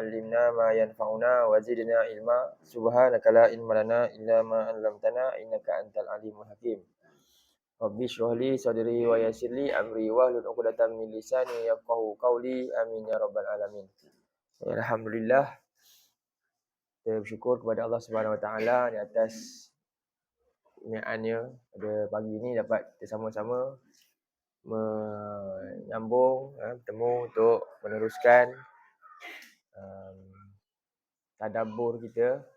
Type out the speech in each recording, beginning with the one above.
'allimna ma yanfa'una wa zidna ilma. Subhanaka la ilma lana illa ma 'allamtana innaka antal alimul hakim. Rabbi shrah li sadri wa yassir li amri wahlul 'uqdatam min lisani yafqahu qawli. Amin ya rabbal alamin. Alhamdulillah, kita bersyukur kepada Allah Subhanahu Wa Taala di atas nikmatnya pada pagi ini dapat kita sama-sama menyambung bertemu untuk meneruskan tadabbur kita.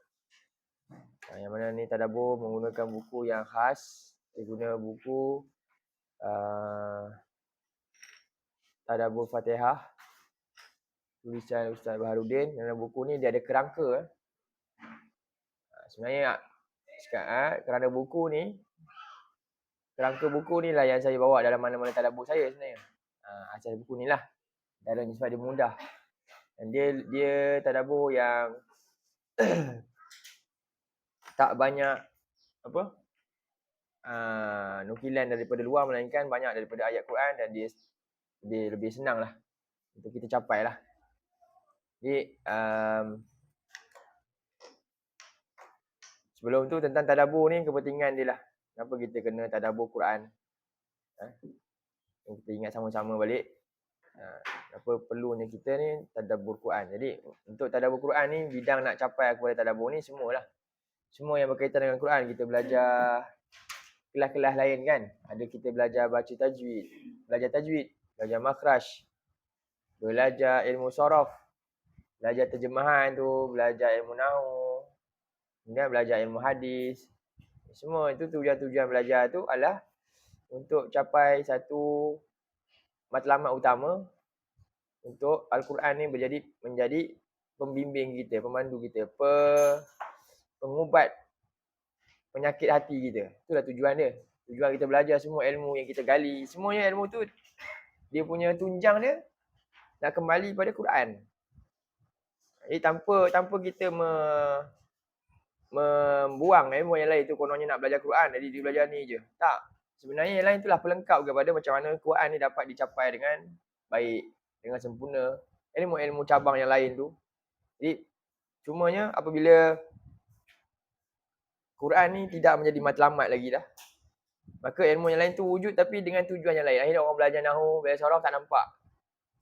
Yang mana ni tadabbur menggunakan buku yang khas. Kita guna buku Tadabbur Fatihah tulisan Ustaz Baharudin. Dalam buku ni dia ada kerangka. Sebenarnya kerana buku ni, kerangka buku ni lah yang saya bawa dalam mana-mana tadabbur saya sebenarnya. Asas buku ni lah. Dan sebab dia mudah. Dan dia tadabbur yang tak banyak nukilan daripada luar, melainkan banyak daripada ayat Quran, dan dia lebih senang lah untuk kita capai lah. Jadi sebelum tu tentang tadabbur ni, kepentingan dia lah. Kenapa kita kena tadabbur Quran? Kita ingat sama-sama balik. Apa perlunya kita ni tadabbur Quran. Jadi untuk tadabbur Quran ni, bidang nak capai kepada tadabbur ni semualah. Semua yang berkaitan dengan Quran. Kita belajar kelas-kelas lain kan. Ada kita belajar baca tajwid, belajar makhraj, belajar ilmu sharaf, belajar terjemahan tu, belajar ilmu nahwu, kemudian belajar ilmu hadis. Semua itu tujuan-tujuan belajar tu adalah untuk capai satu matlamat utama, untuk Al-Quran ni menjadi pembimbing kita, pemandu kita, pengubat penyakit hati kita. Itulah tujuan dia. Tujuan kita belajar semua ilmu yang kita gali, semuanya ilmu tu dia punya tunjang dia nak kembali pada Quran. Jadi tanpa kita membuang ilmu yang lain tu, kononnya nak belajar Quran jadi dia belajar ni je. Tak. Sebenarnya yang lain itulah pelengkap kepada macam mana Quran ni dapat dicapai dengan baik, dengan sempurna. Ilmu-ilmu cabang yang lain tu. Jadi cumanya apabila Quran ni tidak menjadi matlamat lagi dah, maka ilmu yang lain tu wujud tapi dengan tujuan yang lain. Akhirnya orang belajar nahwu, belajar sharaf tak nampak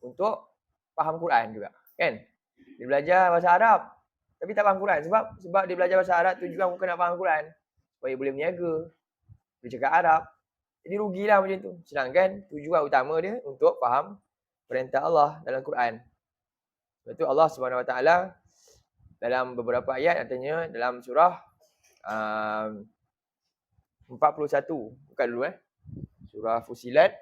untuk faham Quran juga, kan? Dia belajar bahasa Arab tapi tak faham Quran. Sebab dia belajar bahasa Arab tujuan bukan nak faham Quran, supaya boleh berniaga, boleh cakap Arab. Jadi rugilah macam tu. Sedangkan tujuan utama dia untuk faham perintah Allah dalam Quran. Sebab tu Allah Subhanahu Wa Taala dalam beberapa ayat, katanya dalam surah 41, buka dulu surah Fusilat.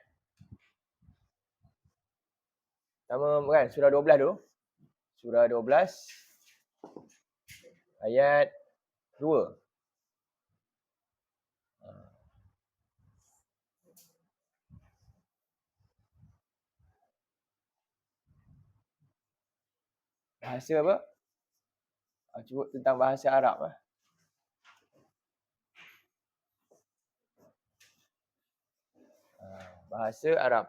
Sama kan, surah 12 dulu. Surah 12 ayat 2. Bahasa apa? Cuba tentang bahasa Arab lah. Bahasa Arab.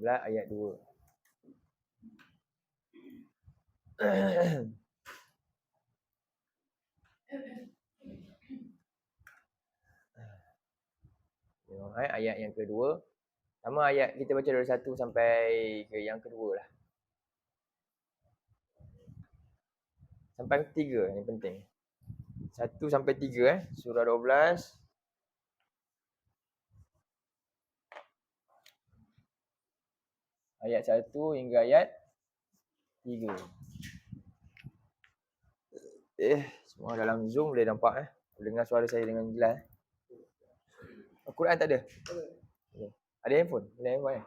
Ayat 2. Ayat yang kedua. Sama ayat kita baca dari 1 sampai ke yang kedua lah. Sampai 3 yang penting. 1 sampai 3 surah 12. Ayat 1 hingga ayat 3. Semua dalam Zoom boleh nampak boleh dengar suara saya dengan jelas. Al-Quran tak ada? Ada handphone? Boleh handphone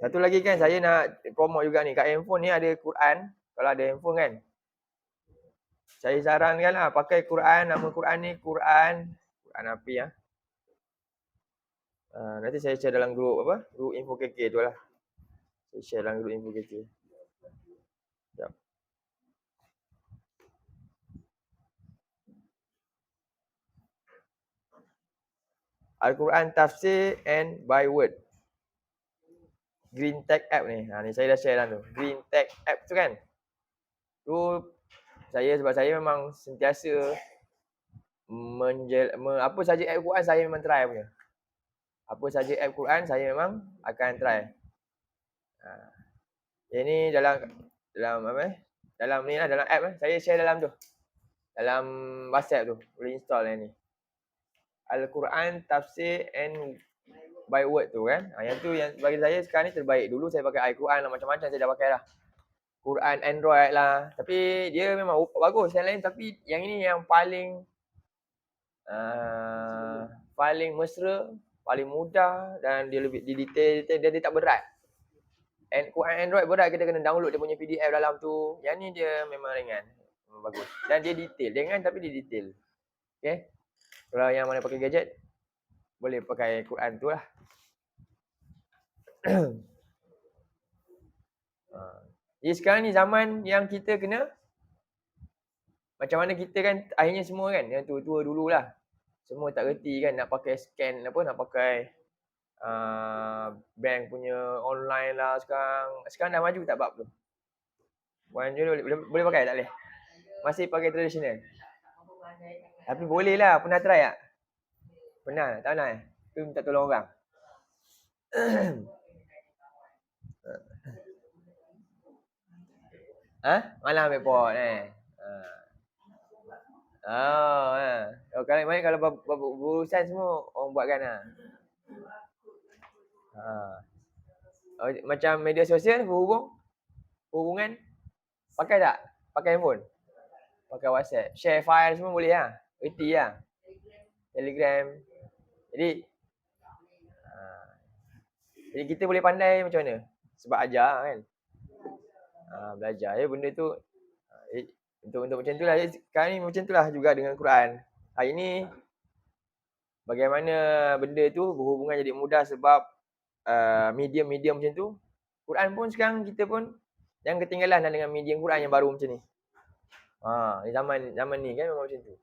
Satu lagi kan, saya nak promote juga ni. Kat handphone ni ada Quran. Kalau ada handphone kan, saya sarankan lah pakai Quran. Nama Quran ni Quran apa ya? Nanti saya share dalam grup grup info KK tu lah. Saya share dalam grup info KK. Sekejap. Al-Quran Tafsir and by Word. Green Tag App ni. Ni saya dah share dalam tu. Green Tag App tu kan. Tu sebab saya memang sentiasa apa saja app Quran saya memang try punya. Apa saja app Quran saya memang akan try. Ini dalam apa? Dalam ni lah, dalam app saya share dalam tu. Dalam WhatsApp tu. Boleh install yang ni. Al-Quran Tafsir and by Word tu kan. Yang tu yang bagi saya sekarang ni terbaik. Dulu saya pakai Al-Quran lah, macam-macam saya dah pakai lah. Quran Android lah. Tapi dia memang bagus yang lain. Tapi yang ini yang paling paling mesra, paling mudah dan dia lebih detail, dia tak berat. Quran Android berat, kita kena download dia punya PDF dalam tu. Yang ni dia memang ringan. Memang bagus. Dan dia detail. Dia ringan tapi dia detail. Okay. Kalau yang mana pakai gadget, boleh pakai Quran tu lah. Jadi sekarang ni zaman yang kita kena, macam mana kita kan akhirnya semua kan, yang tua-tua dululah. Semua tak reti kan nak pakai scan apa, nak pakai bank punya online lah sekarang. Sekarang dah maju tak bab tu? Boleh pakai tak boleh? Masih pakai tradisional? Tapi boleh lah, pernah try tak? Pernah? Tak pernah Tu minta tolong orang. Malah ambil pot kalau berurusan semua orang buatkan lah. Macam media sosial, hubungan, pakai tak? Pakai handphone? Pakai WhatsApp. Share file semua boleh lah. Reti lah. Telegram. Jadi kita boleh pandai macam mana? Sebab ajar kan. Belajar je benda tu. Untuk macam tu lah. Sekarang ni macam tu lah juga dengan Quran. Hari ni bagaimana benda tu berhubungan jadi mudah sebab medium-medium macam tu. Quran pun sekarang kita pun jangan ketinggalan dengan medium Quran yang baru macam ni. Zaman ni kan memang macam tu.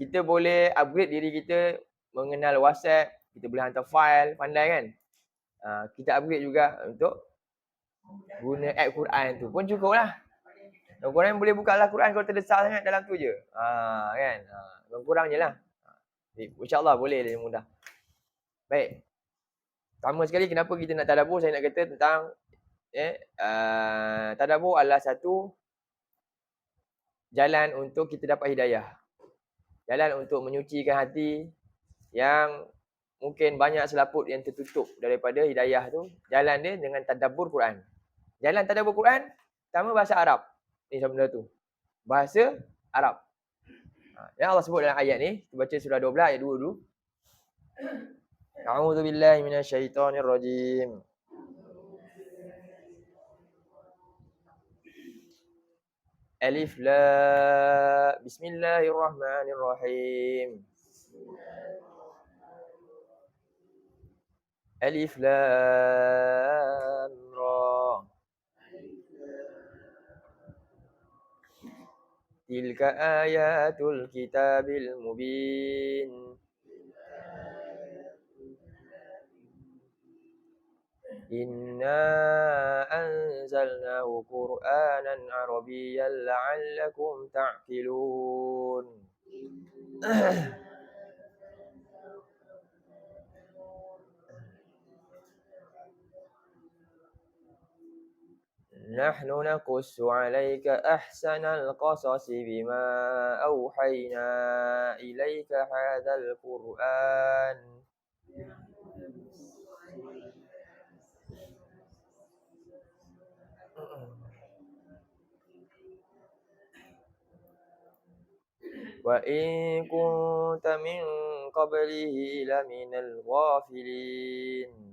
Kita boleh upgrade diri kita mengenal WhatsApp, kita boleh hantar file, pandai kan. Kita upgrade juga untuk guna app Quran tu pun cukup lah. Korang boleh buka lah Quran kalau terdesak sangat dalam tu je. Kan. Kurang je lah. InsyaAllah boleh lebih mudah. Baik. Pertama sekali kenapa kita nak tadabbur, saya nak kata tentang tadabbur adalah satu jalan untuk kita dapat hidayah. Jalan untuk menyucikan hati yang mungkin banyak selaput yang tertutup daripada hidayah tu. Jalan dia dengan tadabbur Quran. Jalan tadabbur Quran, pertama bahasa Arab. Ni benda tu. Bahasa Arab. Yang Allah sebut dalam ayat ni, kita baca surah 12 ayat 2 dulu. A'udzubillahi minasyaitonirrajim. Alif Lam. Bismillahirrahmanirrahim. Alif Lam Ra. Tilka ayatul kitabil mubin. Inna anzalnahu Qur'anan Arabiyyan la'allakum ta'qilun. Nahnu naqussu 'alaika ahsanal qasasi bima awhayna ilaika hadzal Qur'an. Wa in kunta min qablihi laminal ghafilin.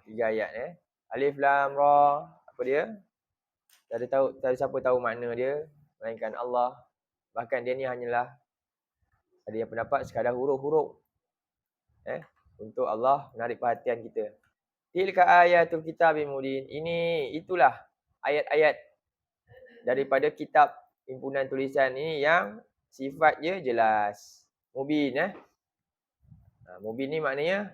Tiga ayat Alif Lam Ra, apa dia? Tak ada siapa tahu makna dia melainkan Allah. Bahkan dia ni hanyalah, ada yang pendapat sekadar huruf-huruf untuk Allah menarik perhatian kita. Tilka ayatul kitabil mubin. Itulah ayat-ayat daripada kitab himpunan tulisan ni yang sifat dia jelas. Mubin mubin ni maknanya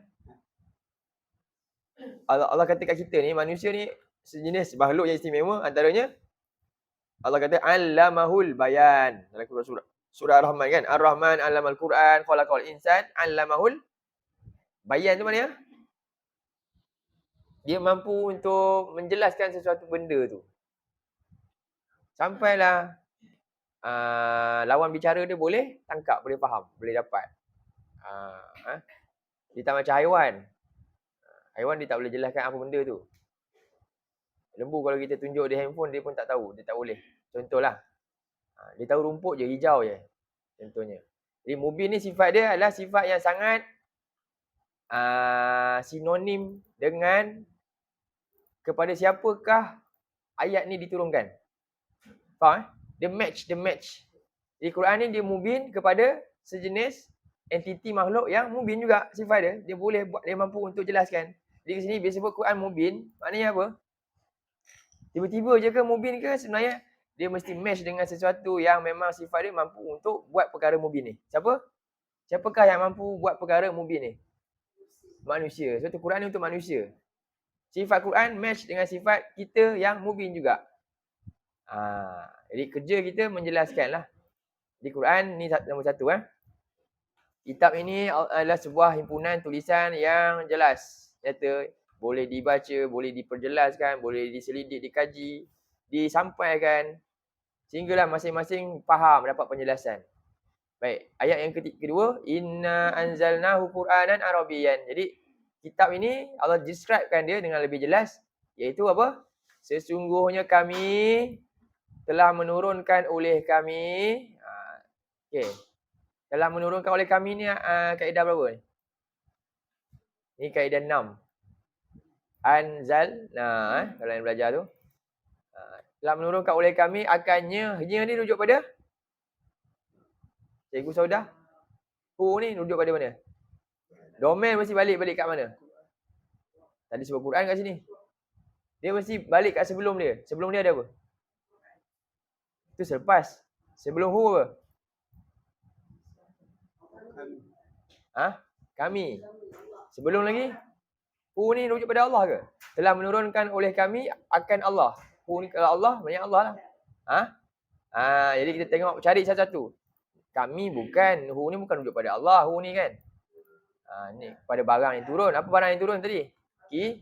Allah kata kat kita ni, manusia ni sejenis makhluk yang istimewa. Antaranya Allah kata allamahul bayan dalam surah Ar-Rahman kan. Ar-Rahman 'allamal Quran, khalaqal insan, 'allamahul bayan tu maknanya dia mampu untuk menjelaskan sesuatu benda tu. Sampailah lawan bicara dia boleh tangkap, boleh faham, boleh dapat. Dia tak macam haiwan. Haiwan dia tak boleh jelaskan apa benda tu. Lembu kalau kita tunjuk dia handphone, dia pun tak tahu, dia tak boleh. Contohlah. Dia tahu rumput je, hijau je. Contohnya. Jadi mubin ni sifat dia adalah sifat yang sangat sinonim dengan kepada siapakah ayat ni diturunkan. Faham? Dia match. Di Quran ni dia mubin kepada sejenis entiti makhluk yang mubin juga sifat dia. Dia boleh buat, dia mampu untuk jelaskan. Jadi kat sini bila sebut Quran mubin, maknanya apa? Tiba-tiba je ke mubin ke sebenarnya dia mesti match dengan sesuatu yang memang sifat dia mampu untuk buat perkara mubin ni. Siapa? Siapakah yang mampu buat perkara mubin ni? Manusia. Sebab tu Quran ni untuk manusia. Sifat Quran match dengan sifat kita yang mubin juga. Jadi kerja kita menjelaskan lah. Di Quran ni nombor satu. Kitab ini adalah sebuah himpunan tulisan yang jelas. Nyata, boleh dibaca, boleh diperjelaskan, boleh diselidik, dikaji, disampaikan. Sehinggalah masing-masing faham, dapat penjelasan. Baik, ayat yang kedua. Inna anzalnahu Qur'anan Arabiyyan. Jadi, kitab ini Allah describekan dia dengan lebih jelas. Iaitu apa? Sesungguhnya kami telah menurunkan oleh kami. Okey. Telah menurunkan oleh kami ni kaedah berapa ni? Ni kaedah 6. Anzal. Kalau yang belajar tu. Telah menurunkan oleh kami akannya. Nya ni rujuk pada? Cikgu Saudah. Hu ni rujuk pada mana? Domain mesti balik kat mana? Tadi sebut Quran kat sini. Dia mesti balik kat sebelum dia. Sebelum dia ada apa? Itu selepas. Sebelum hu apa? Kami. Sebelum lagi? Hu ni rujuk pada Allah ke? Telah menurunkan oleh kami akan Allah. Hu ni kalau Allah, maknanya Allah lah. Jadi kita tengok, cari satu-satu. Kami bukan, hu ni bukan rujuk pada Allah, hu ni kan. Ni pada barang yang turun. Apa barang yang turun tadi? Ni,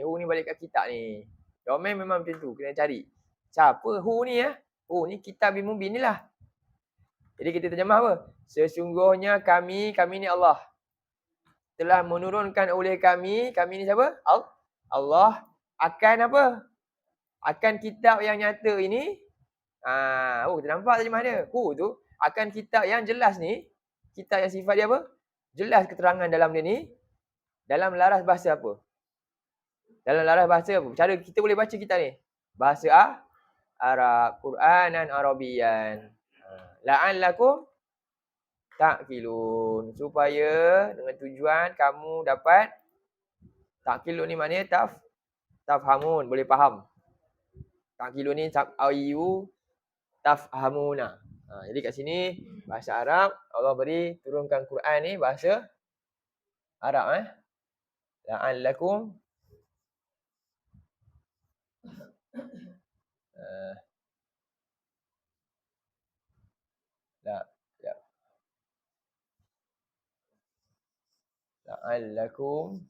hu ni balik kat kitab ni. Domain memang macam tu, kena cari. Siapa hu ni Hu ni kitab mubin ni lah. Jadi kita terjemah apa? Sesungguhnya kami ni Allah. Telah menurunkan oleh kami ni siapa? Allah akan apa? Akan kitab yang nyata ini. Kita nampak terjemah dia. Hu tu akan kitab yang jelas ni. Kitab yang sifat dia apa? Jelas keterangan dalam dia ni. Dalam laras bahasa apa? Dalam laras bahasa apa? Cara kita boleh baca kitab ni. Bahasa Arab. Qur'anan Arabiyyan. La'allakum ta'qilun. Supaya dengan tujuan kamu dapat. Ta'qilun ni maknanya tafhamun. Boleh faham. Ta'qilun ni ayu tafhamuna. Jadi kat sini bahasa Arab Allah beri turunkan Quran ni bahasa Arab la'allakum la'allakum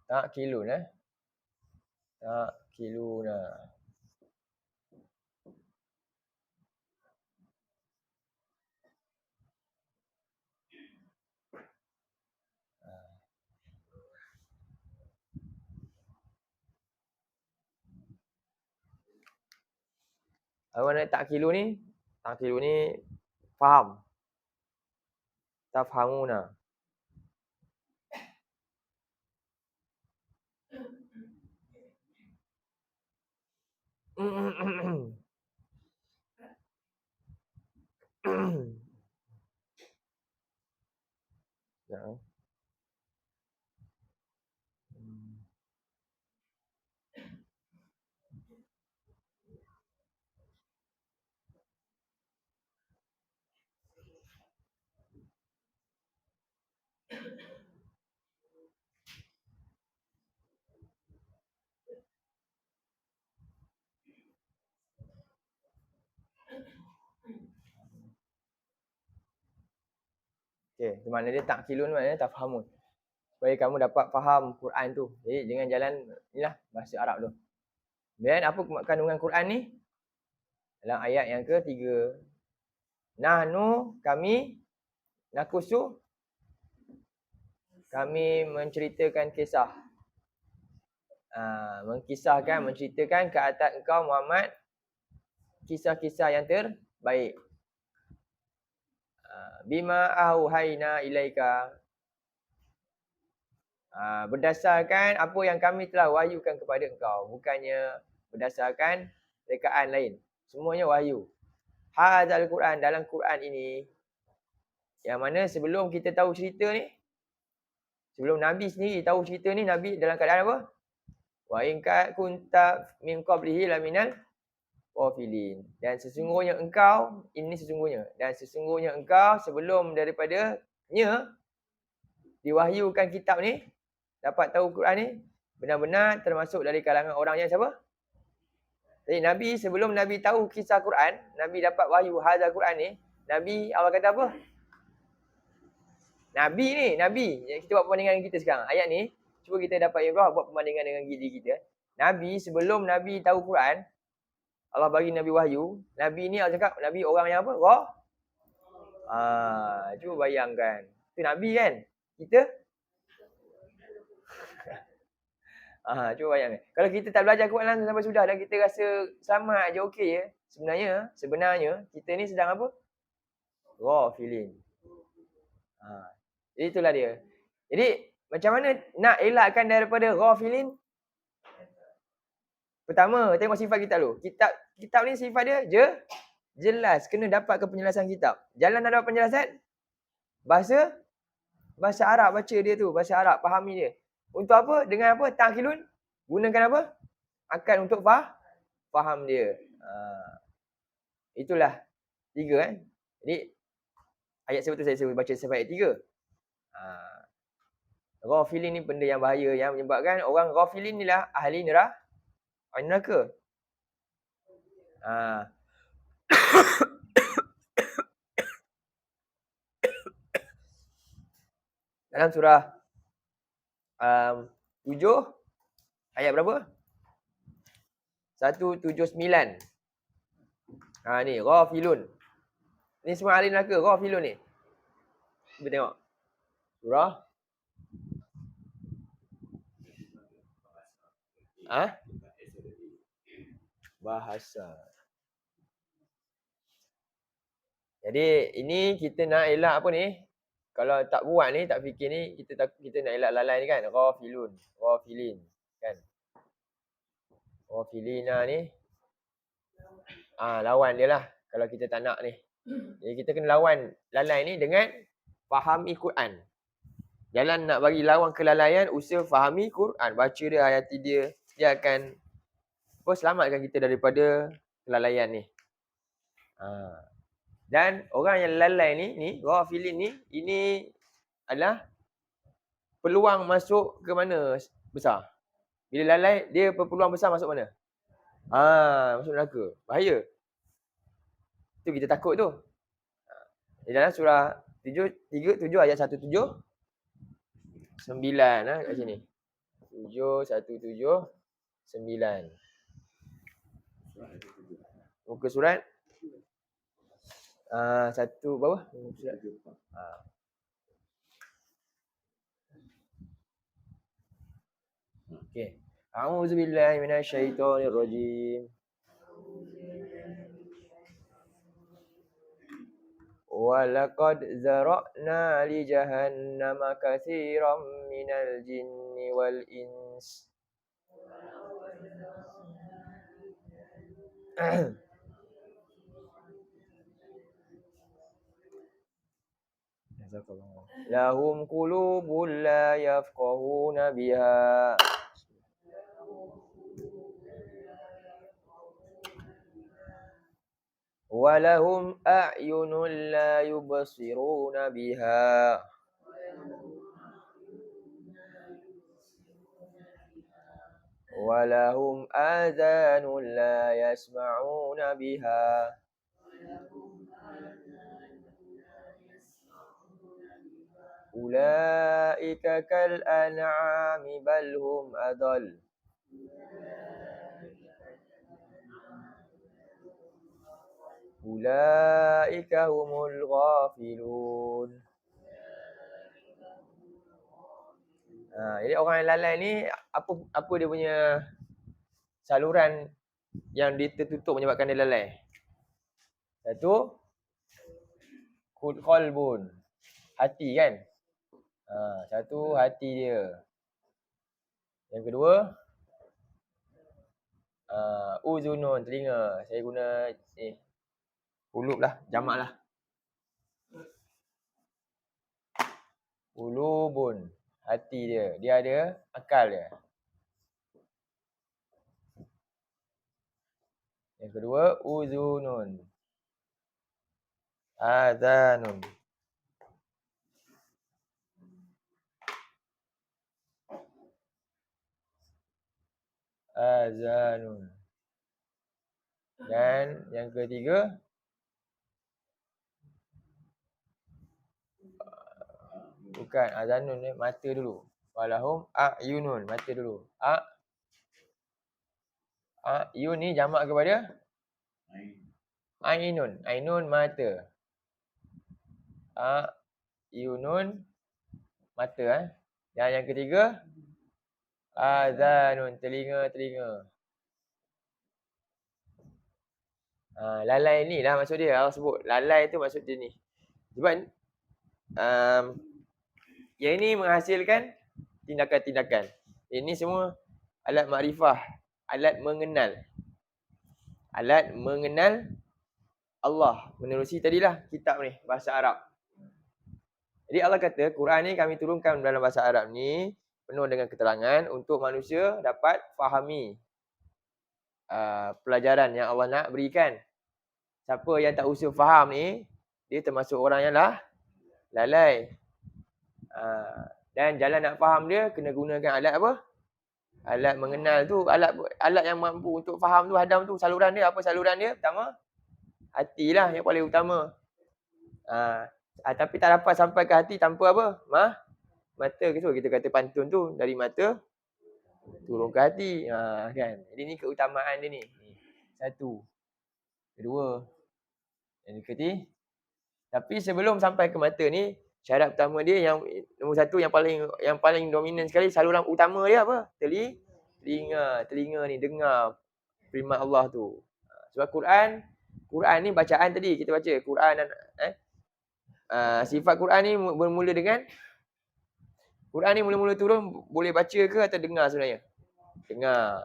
ta'qilun ta'qiluna. Apa nak ta'qilu ni? Ta'qilu ni faham. Tafhamuna. Okey, itu maknanya dia ta'qilun maknanya tafhamun. Supaya kamu dapat faham Quran tu. Jadi dengan jalan inilah bahasa Arab tu. Dan apa kandungan Quran ni? Dalam ayat yang ketiga. Nahnu, kami, nakusu, kami menceritakan kisah. Mengkisahkan, menceritakan ke atas engkau Muhammad kisah-kisah yang terbaik. Bima auhayna ilaika. Berdasarkan apa yang kami telah wahyukan kepada engkau. Bukannya berdasarkan rekaan lain. Semuanya wahyu. Hadzal Quran, dalam Quran ini. Yang mana sebelum kita tahu cerita ni. Sebelum Nabi sendiri tahu cerita ni. Nabi dalam keadaan apa? Wa in kunta min qablihi laminal ghafilin. Dan sesungguhnya engkau. Ini sesungguhnya. Dan sesungguhnya engkau sebelum daripadanya diwahyukan kitab ni. Dapat tahu Quran ni. Benar-benar termasuk dari kalangan orang yang siapa? Jadi Nabi sebelum Nabi tahu kisah Quran, Nabi dapat wahyu hadzal Quran ni, Nabi Allah kata apa? Nabi. Kita buat perbandingan dengan kita sekarang. Ayat ni, cuba kita dapat ibrah buat perbandingan dengan diri kita. Nabi sebelum Nabi tahu Quran, Allah bagi Nabi wahyu. Nabi ni Allah cakap Nabi orang yang apa? Cuba bayangkan. Itu Nabi kan? Kita cuba bayangkan. Kalau kita tak belajar Quran langsung sampai sudah dan kita rasa selamat je, okey je. Sebenarnya kita ni sedang apa? Ghafilin. Jadi itulah dia. Jadi macam mana nak elakkan daripada ghafilin? Pertama, tengok sifat kitab dulu. Kitab ni sifat dia jelas. Kena dapat ke penjelasan kitab. Jalan nak dapat penjelasan? Bahasa Arab baca dia tu. Bahasa Arab, fahami dia. Untuk apa? Dengan apa? Ta'qilun. Gunakan apa? Akal untuk faham dia. Itulah 3 Jadi ayat sebab tu saya baca sampai ayat 3. Ghafilin ni benda yang bahaya yang menyebabkan orang ghafilin ni lah ahli neraka. Dalam surah 7 ayat berapa? 179. Ni ghafilun. Ni semua ahli neraka ghafilun ni. Cuba tengok. Surah bahasa. Jadi ini kita nak elak apa ni? Kalau tak buat ni, tak fikir ni, kita nak elak lalai ni kan? Ghafilin. Kan? Ghafilina ni. Lawan dia lah. Kalau kita tak nak ni. Jadi kita kena lawan lalai ni dengan fahami Quran. Jalan nak bagi lawan kelalaian, usaha fahami Quran. Baca dia, hayati dia. Dia akan selamatkan kita daripada kelalaian ni. Dan orang yang lalai ni ghafilin ni, ini adalah peluang masuk ke mana besar. Bila lalai, dia peluang besar masuk mana? Masuk neraka. Bahaya. Itu kita takut tu. Di dalam surah 37 ayat 179 kat sini. 7179. Muka surat satu bawah. Surat okey. A'udzubillahi minasyaitonirrajim. Walaqad zara'na li jahannama katsiran minal jinni wal ins. Lahum qulubun la yafqahuna biha. Walahum a'yunun la yubsiruna biha. Walahum adhanun la yasma'una biha. Ulaika kal an'ami bal hum adall. Ulaika humul ghafilun. Jadi orang yang lalai ni apa dia punya saluran yang dia tertutup menyebabkan dia lalai? Satu, qalbun, hati kan? Satu, hati dia. Yang kedua, uzunun, telinga. Saya guna ulub lah, jamak lah. Ulubun, hati dia. Dia ada akal dia. Yang kedua, uzunun. Adhanun. Azanun. Dan yang ketiga, bukan azanun, mata dulu. Walahum a'yunun, mata dulu. A'yun ni jamak kepada ainun. Ainun mata. A'yunun mata. Dan yang ketiga, azanun, telinga. Lalai ni lah maksud dia. Allah sebut lalai tu maksud dia ni. Sebab yang ini menghasilkan tindakan-tindakan. Ini semua alat makrifah, alat mengenal. Alat mengenal Allah menerusi tadilah kitab ni, bahasa Arab. Jadi Allah kata, Quran ni kami turunkan dalam bahasa Arab ni penuh dengan keterangan untuk manusia dapat fahami pelajaran yang Allah nak berikan. Siapa yang tak usaha faham ni, dia termasuk orang yang lalai. Dan jalan nak faham dia kena gunakan alat apa? Alat mengenal tu, alat yang mampu untuk faham tu, hadam tu, saluran dia. Apa saluran dia? Pertama, hati lah yang paling utama. Tapi tak dapat sampai ke hati tanpa apa? Mata ke tu. Kita kata pantun tu, dari mata turun ke hati. Kan? Jadi ni keutamaan dia ni. Satu. Kedua. Yang ketiga. Tapi sebelum sampai ke mata ni, syarat pertama dia yang nombor satu yang paling dominan sekali, saluran utama dia apa? Telinga ni dengar firman Allah tu. Sebab Quran ni bacaan tadi kita baca Quran dan sifat Quran ni bermula dengan Quran ni mula-mula turun boleh baca ke atau dengar sebenarnya? Dengar.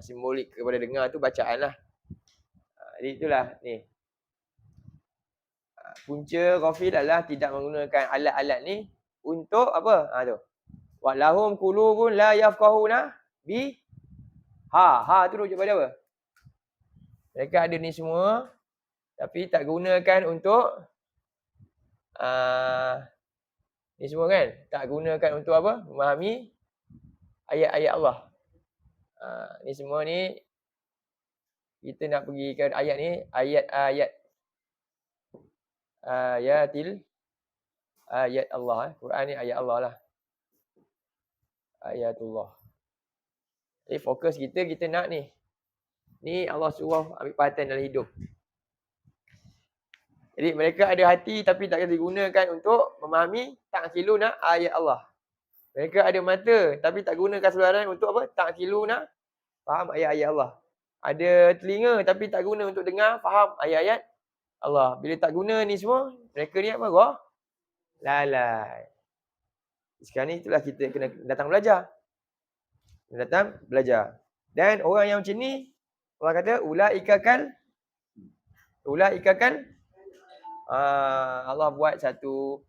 Simbolik kepada dengar tu bacaan lah. Jadi itulah ni. Punca ghafil adalah tidak menggunakan alat-alat ni untuk apa? Tu. Wa lahum qulubun la yafqahuna bi tu rujuk pada apa? Mereka ada ni semua tapi tak gunakan untuk ni semua kan? Tak gunakan untuk apa? Memahami ayat-ayat Allah. Ni semua ni kita nak pergi ke ayat ni, ayat Allah. Quran ni ayat Allah lah. Ayatullah. Jadi fokus kita nak ni. Ni Allah suruh ambil perhatian dalam hidup. Jadi mereka ada hati tapi tak digunakan untuk memahami ta'qiluna ayat Allah. Mereka ada mata tapi tak gunakan saluran untuk apa? Ta'qiluna faham ayat-ayat Allah. Ada telinga tapi tak guna untuk dengar faham ayat-ayat Allah. Bila tak guna ni semua, mereka ni apa? Lalai. Sekarang ni itulah kita kena datang belajar. Dan orang yang macam ni, Allah kata ulaika kal Allah buat satu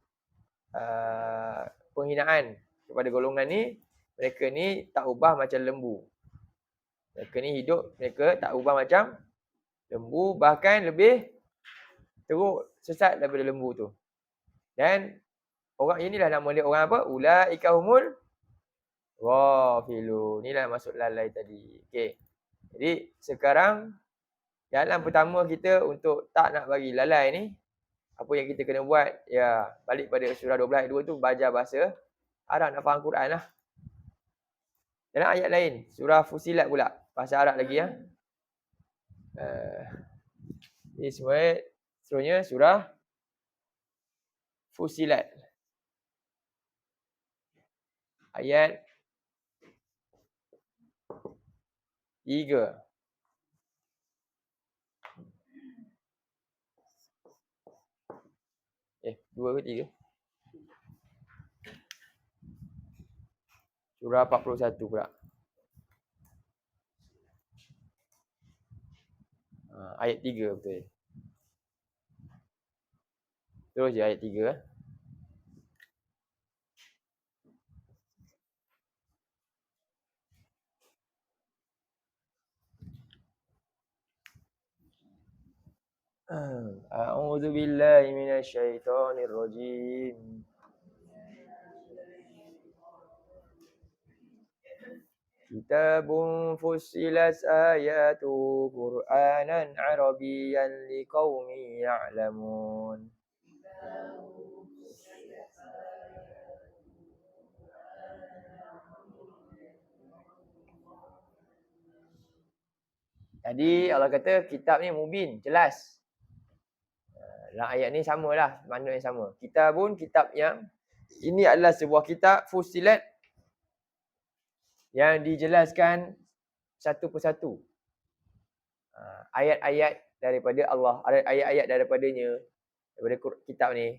penghinaan kepada golongan ni. Mereka ni tak ubah macam lembu. Mereka ni hidup, mereka tak ubah macam lembu, bahkan lebih teruk sesat daripada lembu tu. Dan orang inilah nama dia orang apa? Ulaika humul ghafilun. Inilah maksud lalai tadi. Okey. Jadi sekarang jalan pertama kita untuk tak nak bagi lalai ni Apa yang kita kena buat? Ya, balik pada surah 12 ayat 2 tu, belajar bahasa Arab, nak faham Quran lah. Dalam ayat lain, surah Fusilat pula, bahasa Arab lagi ya. Ini seterusnya surah Fusilat. Ayat 3. 2 ke 3? Surah 41 pula. Ayat 3 betul. Terus je ayat 3. A'udzu billahi minasyaitonir rajim. Kitabun fussilat ayatu Qur'anan Arabiyyan liqaumin ya'lamun. Jadi Allah kata kitab ni mubin, jelas. Dalam ayat ni samalah, makna yang sama. Kitabun, kitab yang ini adalah sebuah kitab fussilat yang dijelaskan satu persatu. Ayat-ayat daripada Allah, ayat-ayat daripadanya, daripada kitab ni.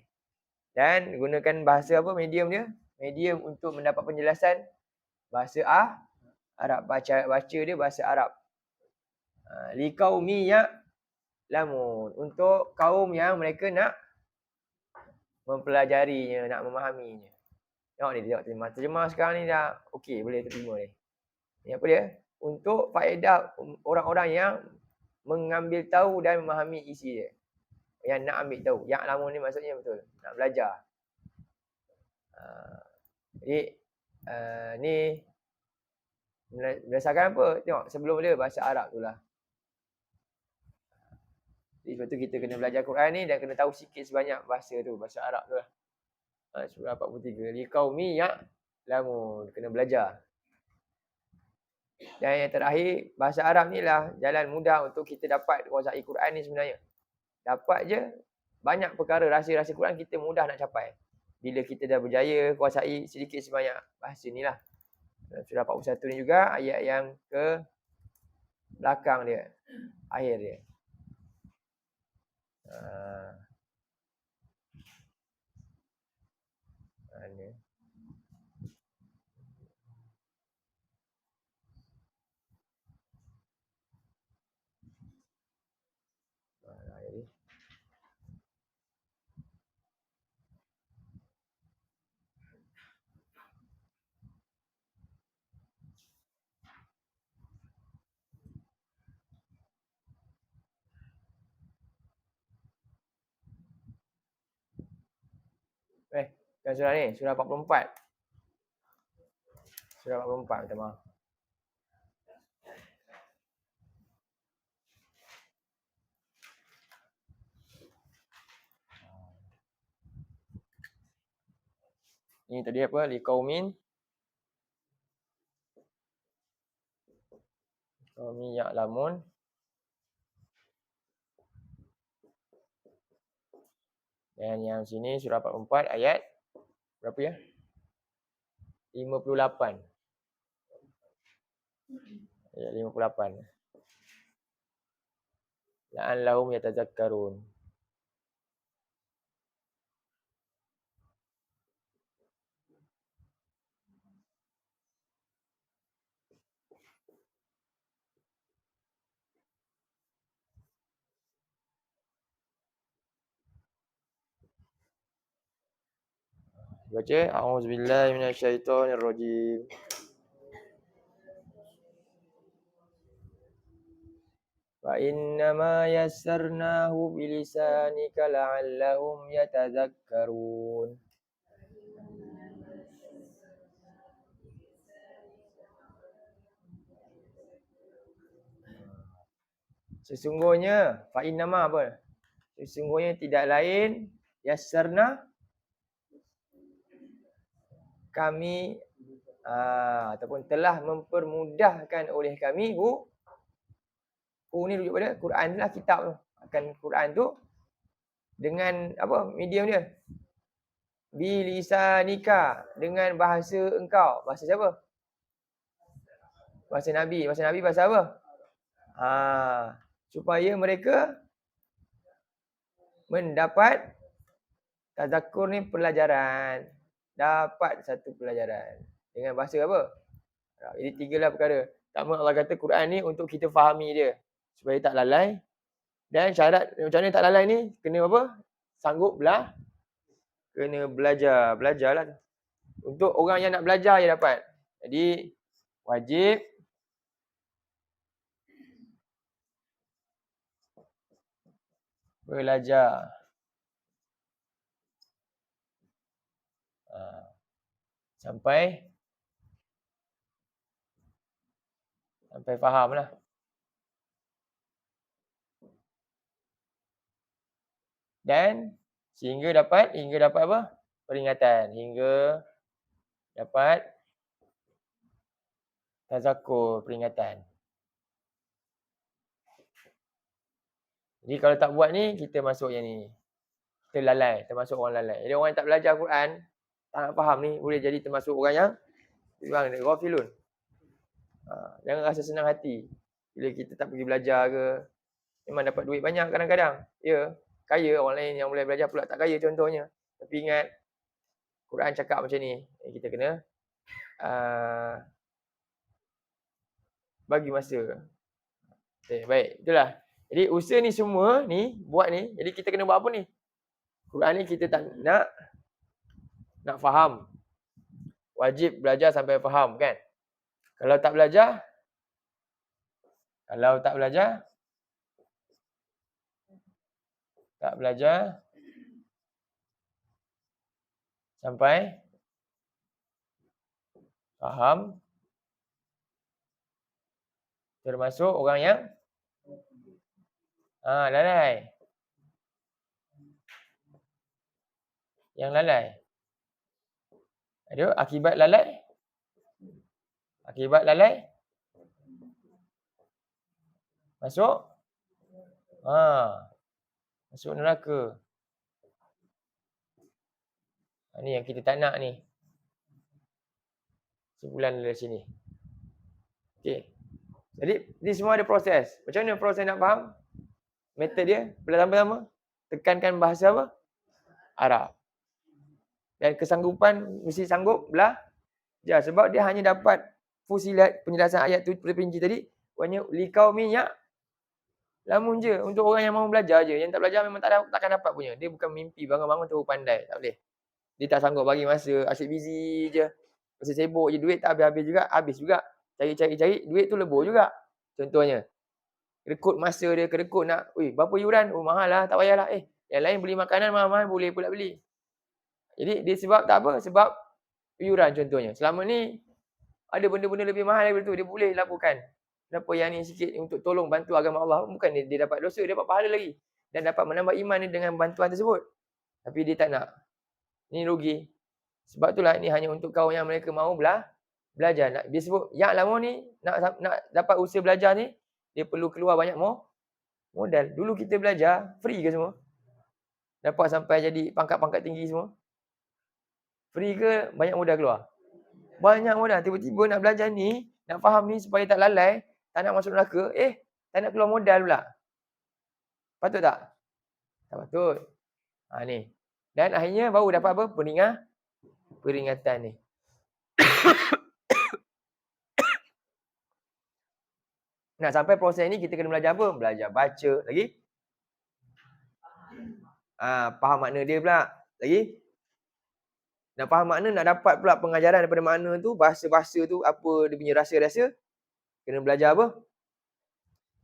Dan gunakan bahasa apa medium dia? Medium untuk mendapat penjelasan bahasa Arab. Baca dia bahasa Arab. Liqaumi ya'lamun, untuk kaum yang mereka nak mempelajarinya, nak memahaminya. Tengok ni, tengok terjemah sekarang ni dah okey, boleh terima ni. Ni apa dia? Untuk faedah orang-orang yang mengambil tahu dan memahami isi dia. Yang nak ambil tahu. Yang ya'lamun ni maksudnya betul, nak belajar. Jadi ni berdasarkan apa? Tengok sebelum dia bahasa Arab tu lah. Jadi sebab tu kita kena belajar Quran ni dan kena tahu sikit sebanyak bahasa tu, bahasa Arab tu lah. Surah 43. Liqaumi ya'lamun, kena belajar. Dan yang terakhir, bahasa Arab ni lah jalan mudah untuk kita dapat kuasai Quran ni sebenarnya. Dapat je, banyak perkara rahsia-rahsia Quran kita mudah nak capai. Bila kita dah berjaya kuasai sedikit sebanyak bahasa ni lah. Surah 41 ni juga ayat yang ke belakang dia, akhir dia. Ni. Kan surah ni, surah 44. Surah 44, minta maaf. Ini tadi apa? Liqaumin ya'lamun. Dan yang sini surah 44 ayat berapa ya? 58. Ayat 58. La'allahum yatazakkarun. Baca, a'udzubillahi minasyaitonirrajim. Wa innama yassarnahu bilisanika la'allahum yatazakkarun. Sesungguhnya fa innama apa? Sesungguhnya tidak lain yassarna kami ataupun telah mempermudahkan oleh kami ni rujuk pada Quran lah, kitab tu. Akan Quran tu dengan apa medium dia? Bilisanika, dengan bahasa engkau. Bahasa siapa? Bahasa Nabi. Bahasa Nabi bahasa apa? Supaya mereka mendapat tazakkur ni pelajaran. Dapat satu pelajaran. Dengan bahasa apa? Ini tigalah perkara. Pertama Allah kata Quran ni untuk kita fahami dia. Supaya tak lalai. Dan syarat macam mana tak lalai ni? Kena apa? Sanggup kena belajar. Belajarlah. Untuk orang yang nak belajar dia dapat. Jadi wajib belajar. Sampai faham lah. Dan hingga dapat apa? Peringatan. Hingga dapat tazakkur, peringatan. Jadi kalau tak buat ni, kita masuk yang ni. Kita lalai, termasuk orang lalai. Jadi orang yang tak belajar Quran, tak nak faham ni, boleh jadi termasuk orang yang ghafilun. Jangan rasa senang hati. Bila kita tak pergi belajar ke, memang dapat duit banyak kadang-kadang. Ya, kaya orang lain yang boleh belajar pula tak kaya contohnya. Tapi ingat, Quran cakap macam ni. Kita kena bagi masa. Okay, baik, itulah. Jadi usaha ni semua ni, buat ni, jadi kita kena buat apa ni? Quran ni kita tak nak faham. Wajib belajar sampai faham kan? Kalau tak belajar sampai faham, termasuk orang yang lalai. Yang lalai. Ada akibat lalai? Masuk? Masuk neraka. Ni yang kita tak nak ni. Sebulan dari sini. Okey. Jadi, ni semua ada proses. Macam mana proses nak faham? Metod dia, pertama-tama, tekankan bahasa apa? Arab. Dan kesanggupan, mesti sanggup belajar. Sebab dia hanya dapat fusilat penjelasan ayat tu terperinci tadi. Banyak liqaumin lamun je. Untuk orang yang mahu belajar je. Yang tak belajar memang takkan dapat punya. Dia bukan mimpi bangun-bangun tu pandai. Tak boleh. Dia tak sanggup bagi masa. Asyik busy je. Masa sibuk je. Duit tak habis-habis juga. Habis juga. Cari-cari. Duit tu lebur juga. Contohnya. Rekod masa dia. Kerekod nak. Berapa yuran? Mahal lah. Tak payahlah. Yang lain beli makanan mahal-mahal. Boleh pula beli. Jadi dia sebab tak apa? Sebab yuran contohnya. Selama ni ada benda-benda lebih mahal daripada tu. Dia boleh lakukan. Kenapa yang ni sikit untuk tolong bantu agama Allah. Bukan dia dapat dosa. Dia dapat pahala lagi. Dan dapat menambah iman dia dengan bantuan tersebut. Tapi dia tak nak. Ni rugi. Sebab itulah ni hanya untuk kaum yang mereka mahu belajar. Dia sebut yang lama ni nak dapat usaha belajar ni. Dia perlu keluar banyak modal. Dulu kita belajar free ke semua? Dapat sampai jadi pangkat-pangkat tinggi semua? Free ke banyak modal keluar? Banyak modal. Tiba-tiba nak belajar ni, nak faham ni supaya tak lalai, tak nak masuk neraka, tak nak keluar modal pula. Patut tak? Tak patut. Ni. Dan akhirnya baru dapat apa? Peringatan ni. Nah, sampai proses ni kita kena belajar apa? Belajar baca. Lagi? Faham makna dia pula. Lagi? Nak faham makna, nak dapat pula pengajaran daripada makna tu, bahasa-bahasa tu, apa dia punya rasa-rasa. Kena belajar apa?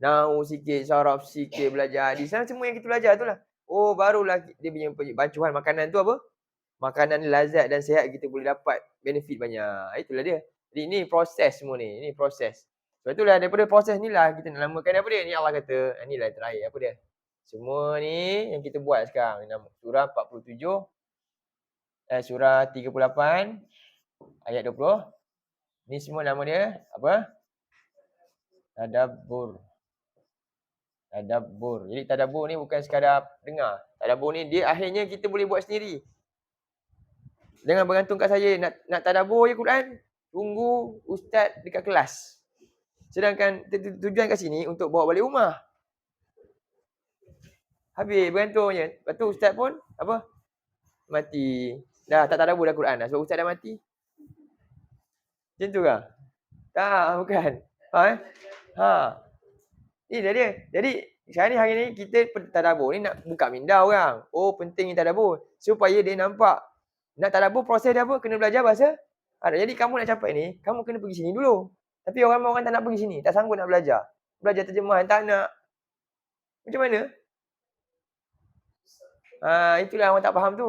Nahwu sikit, saraf sikit, belajar hadis. Semua yang kita belajar tu lah. Barulah dia punya bancuhan makanan tu apa? Makanan lazat dan sihat kita boleh dapat benefit banyak. Itulah dia. Jadi ni proses semua ni. Ini proses. Sebab itulah daripada proses ni lah kita nak namakan apa dia? Ni Allah kata, inilah terakhir apa dia? Semua ni yang kita buat sekarang. Surah 47, surah 38, ayat 20. Ni semua nama dia apa? Tadabbur. Tadabbur. Jadi tadabbur ni bukan sekadar dengar. Tadabbur ni dia akhirnya kita boleh buat sendiri. Jangan bergantung kat saya nak tadabbur je Quran, tunggu ustaz dekat kelas. Sedangkan tujuan kat sini untuk bawa balik rumah. Habis bergantung je. Lepas tu ustaz pun apa? Mati. Dah tak tadabbur dah Quran dah sebab ustaz dah mati. Macam tu ke? Tak, bukan. Ha. Ni dia. Jadi sekarang ni hari ni kita tadabbur ni nak buka minda orang. Oh, penting ni tadabbur supaya dia nampak. Nak tadabbur proses dia apa? Kena belajar bahasa Arab. Jadi kamu nak capai ni, kamu kena pergi sini dulu. Tapi orang tak nak pergi sini, tak sanggup nak belajar. Belajar terjemahan tak nak. Macam mana? Itulah orang tak faham tu.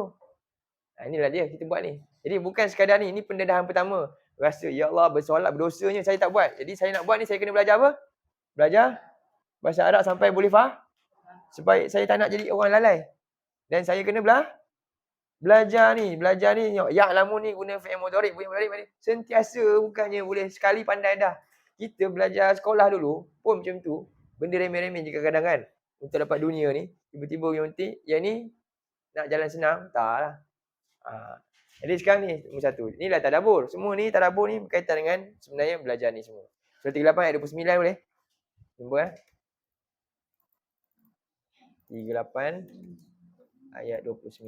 Inilah dia kita buat ni. Jadi bukan sekadar ni pendedahan pertama. Rasa ya Allah bersolat berdosanya saya tak buat. Jadi saya nak buat ni saya kena belajar apa? Belajar bahasa Arab sampai boleh faham. Supaya saya tak nak jadi orang lalai. Dan saya kena belajar ni ya'lamu ni guna fi'il mudhari' sentiasa, bukannya boleh sekali pandai dah. Kita belajar sekolah dulu pun macam tu. Benda remeh-remeh je kadang-kadang kan. Untuk dapat dunia ni tiba-tiba yang ni nak jalan senang, taklah. Jadi sekarang ni nombor satu. Inilah tadabbur. Semua ni tadabbur ni berkaitan dengan sebenarnya belajar ni semua. Surah 38 ayat 29 boleh? Nombor 38 ayat 29.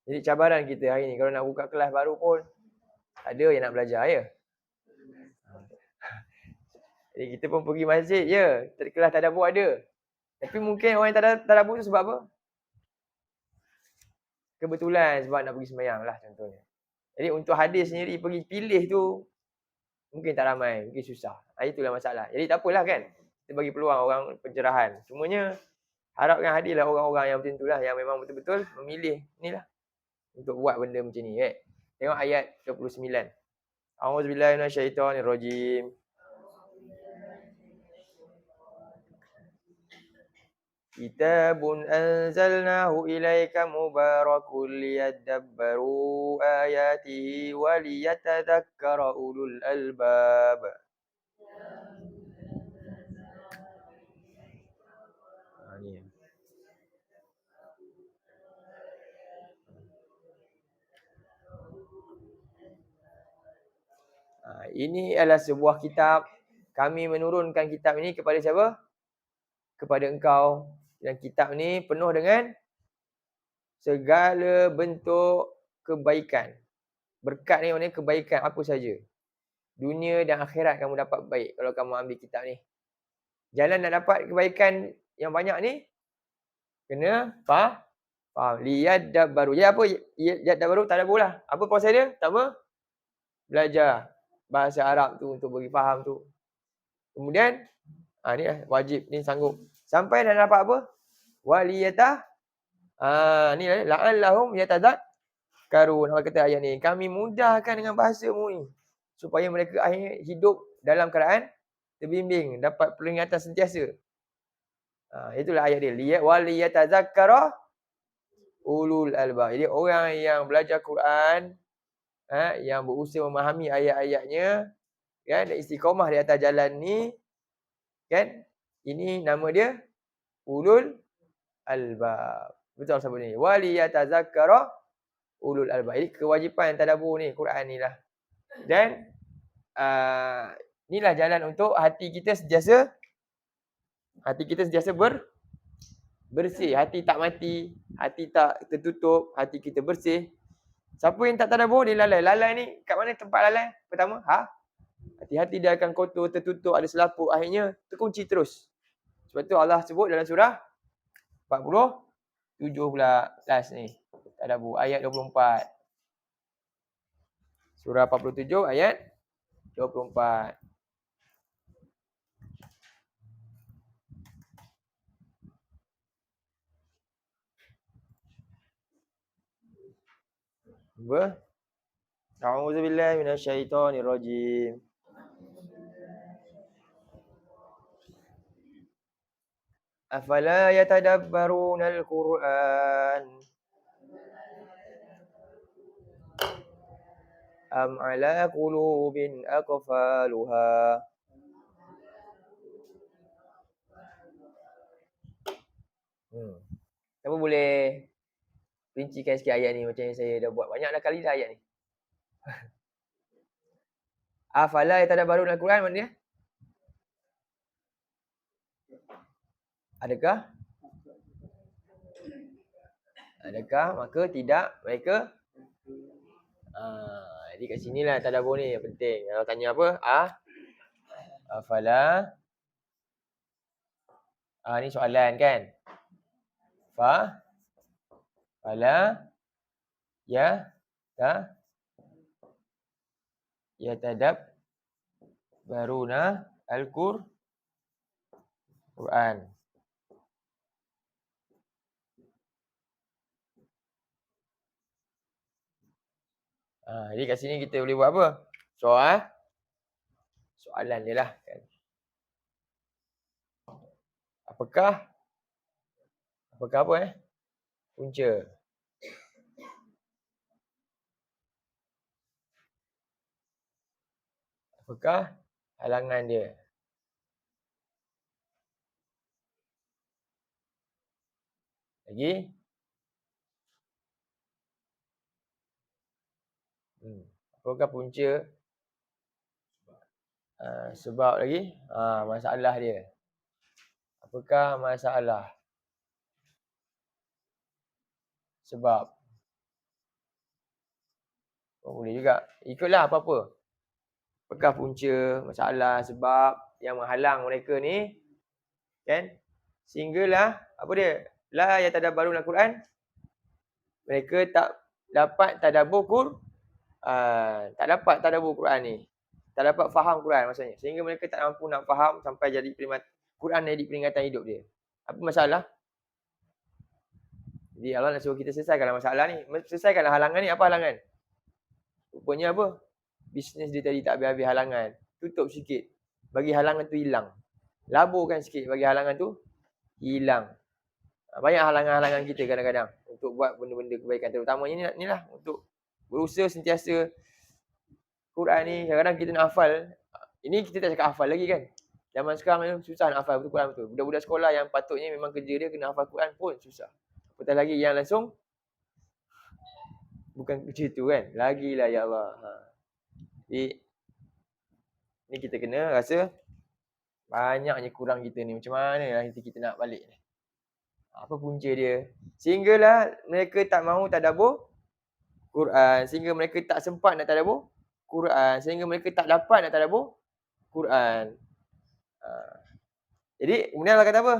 Jadi cabaran kita hari ni kalau nak buka kelas baru pun ada yang nak belajar ya. Jadi kita pun pergi masjid je, kelas tadabbur ada. Tapi mungkin orang yang tadabbur tu sebab apa? Kebetulan sebab nak pergi sembahyang lah contohnya. Jadi untuk hadis sendiri pergi pilih tu mungkin tak ramai, mungkin susah. Itulah masalah. Jadi tak apalah kan. Kita bagi peluang orang pencerahan. Cumanya harapkan hadirlah orang-orang yang macam itulah yang memang betul-betul memilih inilah untuk buat benda macam ni. Tengok ayat 29. A'udzubillahi minasyaitonirrajim. Kitabun anzalnahu ilaika mubarakun liyadabbaru ayatihi wa liyatadhakkara ulul albab. Ni. Ini adalah sebuah kitab. Kami menurunkan kitab ini kepada siapa? Kepada engkau. Dan kitab ni penuh dengan segala bentuk kebaikan. Berkat ni maknanya kebaikan apa saja. Dunia dan akhirat kamu dapat baik kalau kamu ambil kitab ni. Jalan nak dapat kebaikan yang banyak ni kena faham. Liyadabbaru. Jadi apa? Yadabbaru tadabbur lah. Apa proses dia? Tak apa? Belajar bahasa Arab tu untuk bagi faham tu. Kemudian ni lah wajib ni sanggup. Sampai dah dapat apa? Waliyatah. Ni lah la'allahum yatadzakkarun. Apa kata ayat ni? Kami mudahkan dengan bahasamu ni supaya mereka akhirnya hidup dalam keadaan terbimbing, dapat peringatan sentiasa. Itulah ayat dia. Waliyatadzakkara ulul albab. Jadi orang yang belajar Quran, yang berusaha memahami ayat-ayatnya, kan, dan istiqamah di atas jalan ni, kan, ini nama dia ulul albab. Betul sebut ni. Waliyatadzakkara ulul albab. Jadi kewajipan tadabbur ni Quran ni lah. Dan inilah jalan untuk hati kita sentiasa bersih, hati tak mati, hati tak tertutup, hati kita bersih. Siapa yang tak tadabbur dia lalai. Lalai ni kat mana tempat lalai? Pertama, hati-hati dia akan kotor, tertutup, ada selaput, akhirnya terkunci terus. Sebab tu Allah sebut dalam surah 47 pula last ni. Tadabbur ayat 24. Surah 47 ayat 24. Apa? A'udzubillahi minasyaitonirrajim. Afala yatadabbarunal Qur'an am ala qulubin aqfaluha. Siapa boleh rincikan sikit ayat ni macam yang saya dah buat banyak dah kali dah ayat ni. Afala yatadabbarunal Qur'an mana dia? Adakah maka tidak mereka jadi kat sinilah tadabbur ni yang penting. Kalau tanya apa? Afala. Ni soalan kan? Fala yatadabbaruna al-Qur'an. Jadi kat sini kita boleh buat apa? Soalan dia lah kan. Apakah apa punca? Apakah halangan dia? Lagi? Apakah punca? Sebab lagi? Masalah dia. Apakah masalah? Sebab. Boleh juga. Ikutlah apa-apa. Apakah punca, masalah, sebab yang menghalang mereka ni. Kan? Sehinggalah, apa dia? La yatadabbaruna al-Quran. Mereka tak dapat tadabbur tak dapat tadabbur Quran ni. Tak dapat faham Quran maksudnya. Sehingga mereka tak mampu nak faham sampai jadi Quran jadi peringatan hidup dia. Apa masalah? Jadi Allah nak suruh kita selesaikanlah masalah ni. Selesaikanlah halangan ni. Apa halangan? Rupanya apa? Bisnes dia tadi tak habis-habis halangan. Tutup sikit. Bagi halangan tu hilang. Laburkan sikit bagi halangan tu hilang. Banyak halangan-halangan kita kadang-kadang untuk buat benda-benda kebaikan. Terutamanya ni lah. Untuk berusaha sentiasa Quran ni. Kadang-kadang kita nak hafal. Ini kita tak cakap hafal lagi kan. Zaman sekarang ni susah nak hafal betul Quran betul. Budak-budak sekolah yang patutnya memang kerja dia kena hafal Quran pun susah. Apatah lagi yang langsung bukan kerja tu kan. Lagilah ya Allah. Jadi ni kita kena rasa banyaknya kurang kita ni. Macam mana lah kita nak balik ni. Apa punca dia? Sehinggalah mereka tak mahu tadabbur Quran. Sehingga mereka tak sempat nak tadabbur Quran. Sehingga mereka tak dapat nak tadabbur Quran. Jadi kemudian Allah kata apa?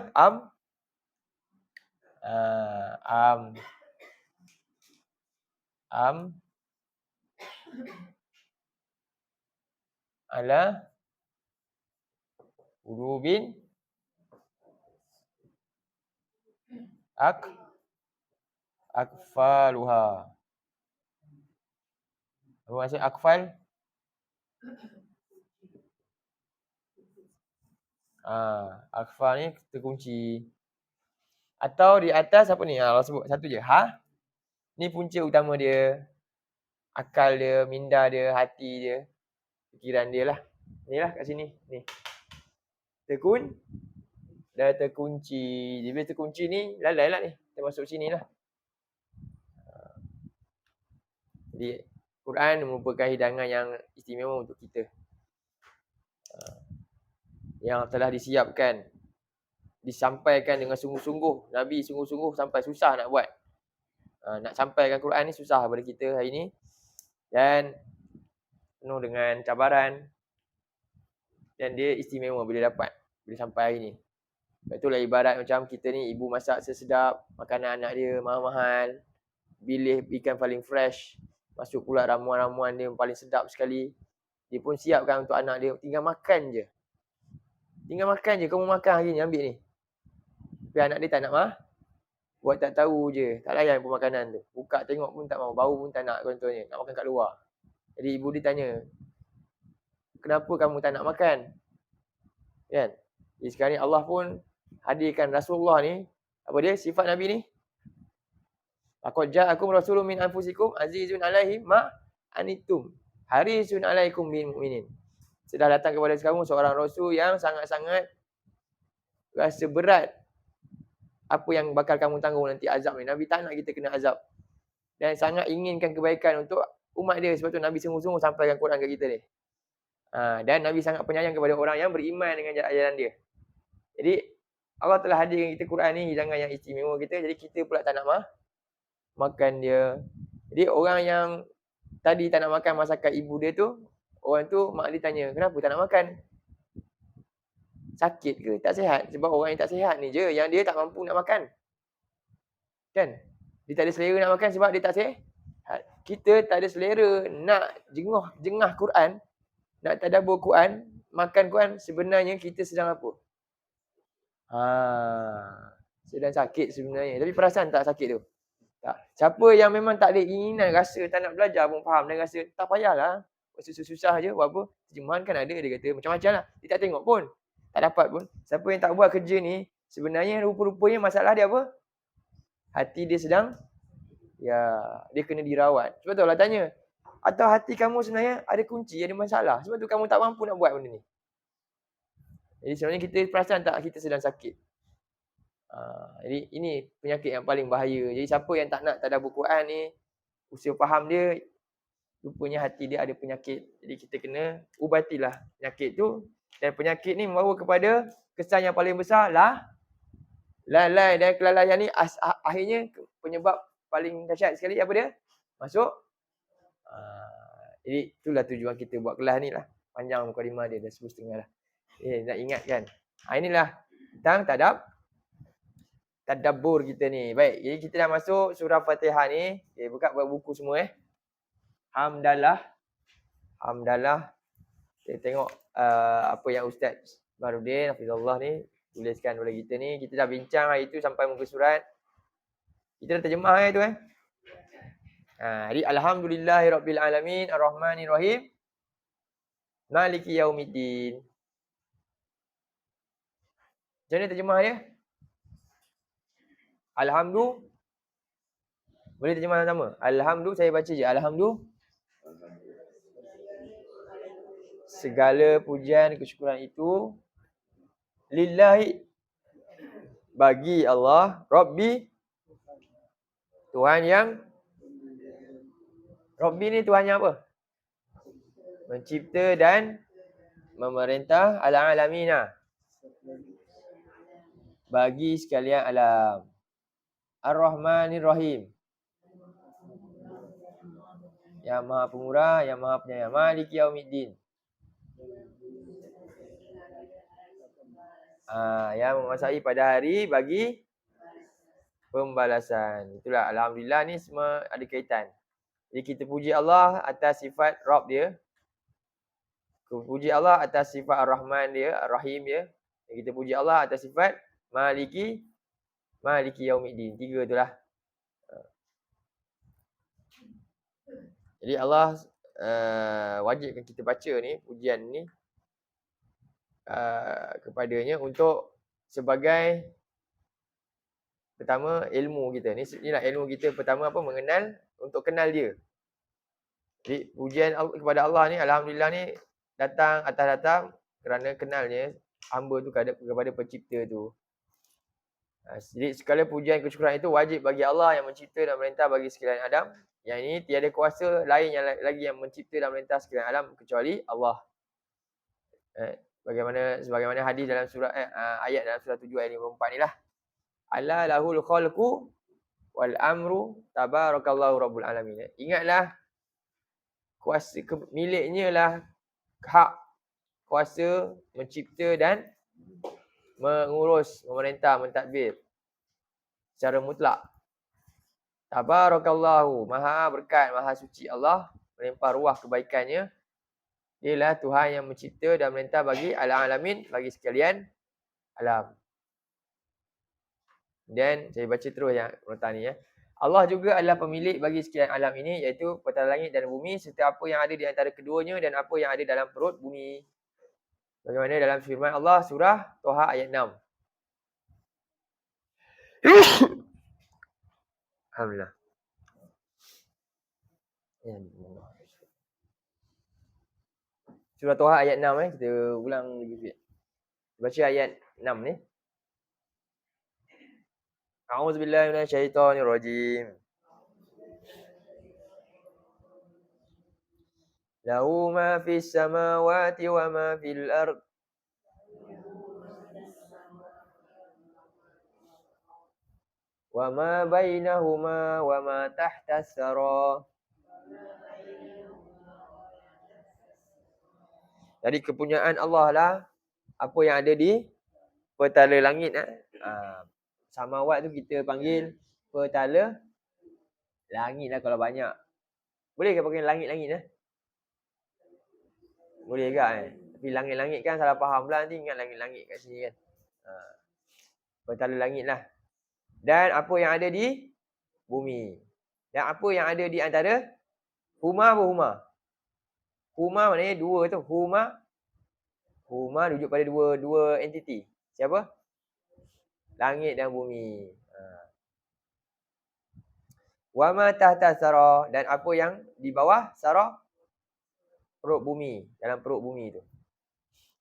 Ala qulubin akfaluha. Apa maksud akfal? Akfal ni terkunci. Atau di atas apa ni? Allah sebut satu je. Ni punca utama dia. Akal dia, minda dia, hati dia, fikiran dia lah. Ni lah kat sini. Ni. Dah terkunci. Dia bila terkunci ni, lalai lah ni. Kita masuk sini lah. Jadi, Quran merupakan hidangan yang istimewa untuk kita. Yang telah disiapkan. Disampaikan dengan sungguh-sungguh. Nabi sungguh-sungguh sampai susah nak buat. Nak sampaikan Quran ni susah pada kita hari ni. Dan penuh dengan cabaran. Dan dia istimewa bila dapat. Bila sampai hari ni. Itulah ibarat macam kita ni ibu masak sesedap. Makanan anak dia mahal-mahal. Pilih ikan paling fresh. Masuk pula ramuan-ramuan dia paling sedap sekali. Dia pun siapkan untuk anak dia. Tinggal makan je. Kamu makan hari ni, ambil ni. Tapi anak dia tak nak Buat tak tahu je, tak layan pun makanan tu. Buka tengok pun tak mau, bau pun tak nak contohnya, nak makan kat luar. Jadi ibu dia tanya, kenapa kamu tak nak makan? Kan? Jadi sekarang ni Allah pun hadirkan Rasulullah ni, apa dia sifat Nabi ni? Laqad ja'akum rasulun min anfusikum azizun 'alaihi ma anittum harisun 'alaikum bil mu'minin. Sudah datang kepada kamu seorang rasul yang sangat-sangat rasa berat apa yang bakal kamu tanggung nanti azab ni. Nabi tak nak kita kena azab. Dan sangat inginkan kebaikan untuk umat dia. Sebab tu Nabi sungguh-sungguh sampaikan Quran kat kita ni. Dan Nabi sangat penyayang kepada orang yang beriman dengan ajaran dia. Jadi Allah telah hadirkan kita Quran ni hidangan yang istimewa kita. Jadi kita pula tak nak makan dia. Jadi orang yang tadi tak nak makan masakan ibu dia tu, orang tu mak dia tanya, kenapa tak nak makan? Sakit ke? Tak sihat? Sebab orang yang tak sihat ni je yang dia tak mampu nak makan. Kan? Dia tak ada selera nak makan sebab dia tak sihat. Kita tak ada selera nak jengah Quran, nak tadabbur Quran, makan Quran, sebenarnya kita sedang apa? Sedang sakit sebenarnya. Tapi perasan tak sakit tu? Tak. Siapa yang memang tak ada keinginan, rasa tak nak belajar pun faham dan rasa tak payahlah. Susah-susah je buat apa? Terjemahan kan ada, dia kata macam-macam lah. Dia tak tengok pun. Tak dapat pun. Siapa yang tak buat kerja ni, sebenarnya rupa-rupanya masalah dia apa? Hati dia sedang, dia kena dirawat. Sebab tu Allah tanya, atau hati kamu sebenarnya ada kunci, ada masalah. Sebab tu kamu tak mampu nak buat benda ni. Jadi sebenarnya kita perasan tak kita sedang sakit. Jadi ini penyakit yang paling bahaya. Jadi siapa yang tak nak tadabbur Quran ni, usaha faham dia, rupanya hati dia ada penyakit. Jadi kita kena ubatilah penyakit tu. Dan penyakit ni membawa kepada kesan yang paling besar, lalai dan kelalaian ni akhirnya penyebab paling dahsyat sekali apa dia? Masuk. Jadi itulah tujuan kita buat kelas ni lah. Panjang mukadimah dia, dah 10.30 lah. Nak ingatkan. Inilah tentang tadabbur kita ni. Baik, jadi kita dah masuk surah Fatihah ni. Buka buku semua Hamdalah. Kita tengok apa yang Ustaz Baharudin Hafizullah ni tuliskan oleh kita ni. Kita dah bincang hari tu sampai muka surat. Kita dah terjemah hari tu jadi Alhamdulillahirabbil alamin arrahmanirrahim maliki yaumiddin. Macam mana terjemah dia? Alhamdulillah. Boleh terjemah sama? Alhamdulillah, saya baca je. Alhamdulillah. Segala pujian kesyukuran itu lillahi, bagi Allah, Rabbi, Tuhan yang, Rabbi ni Tuhan yang apa? Mencipta dan memerintah al-alamina, bagi sekalian alam. Ar-Rahmanir-Rahim, yang maha pemurah, yang maha penyayang. Maliki yaumiddin, yang menguasai pada hari bagi pembalasan. Itulah Alhamdulillah ni semua ada kaitan. Jadi kita puji Allah atas sifat Rabb dia. Kita puji Allah atas sifat Ar-Rahman dia, Ar-Rahim dia. Dan kita puji Allah atas sifat Maliki yaumiddin. 3 itulah. Jadi Allah wajibkan kita baca ni, pujian ni kepadanya untuk sebagai pertama ilmu kita. Inilah ilmu kita pertama apa? Mengenal, untuk kenal dia. Jadi pujian kepada Allah ni, Alhamdulillah ni datang kerana kenalnya hamba tu kepada pencipta tu. Jadi segala pujian kesyukuran itu wajib bagi Allah yang mencipta dan merintah bagi sekalian Adam. Yang ini tiada kuasa lain yang lagi yang mencipta dan merintah sekalian alam kecuali Allah. Sebagaimana hadis dalam surah ayat dalam surah 7 ayat 54 ni lah. Ala lahul khalqu wal amru tabarakallahu rabbul alamin. Ingatlah kuasa miliknya lah hak kuasa mencipta dan mengurus, memerintah, mentadbir secara mutlak. Tabarakallahu, maha berkat, maha suci Allah, melimpah ruah kebaikannya. Dialah Tuhan yang mencipta dan merintah bagi al-alamin, bagi sekalian alam. Dan saya baca terus yang nota ni ya. Allah juga adalah pemilik bagi sekalian alam ini, iaitu petala langit dan bumi serta apa yang ada di antara keduanya dan apa yang ada dalam perut bumi. Bagaimana dalam firman Allah surah Toha ayat 6. Alhamdulillah. Surah Toha ayat 6 kita ulang lagi sikit. Baca ayat 6 ni. A'udzubillahi minasyaitonirrajim. Lahu ma fis samawati wa ma fil ard. Wa ma bainahuma wa ma tahta as-sara. Jadi kepunyaan Allah lah apa yang ada di petala langit. Samawat tu kita panggil petala langit lah kalau banyak. Boleh ke panggil langit-langit lah? Boleh ke Tapi langit-langit kan salah faham pula, nanti ingat langit-langit kat sini kan. Petala langit lah. Dan apa yang ada di bumi. Dan apa yang ada di antara huma apa huma? Huma maknanya dua tu. Huma rujuk pada dua entiti. Siapa? Langit dan bumi. Wa ma tahta sara, dan apa yang di bawah sara, perut bumi, dalam perut bumi tu.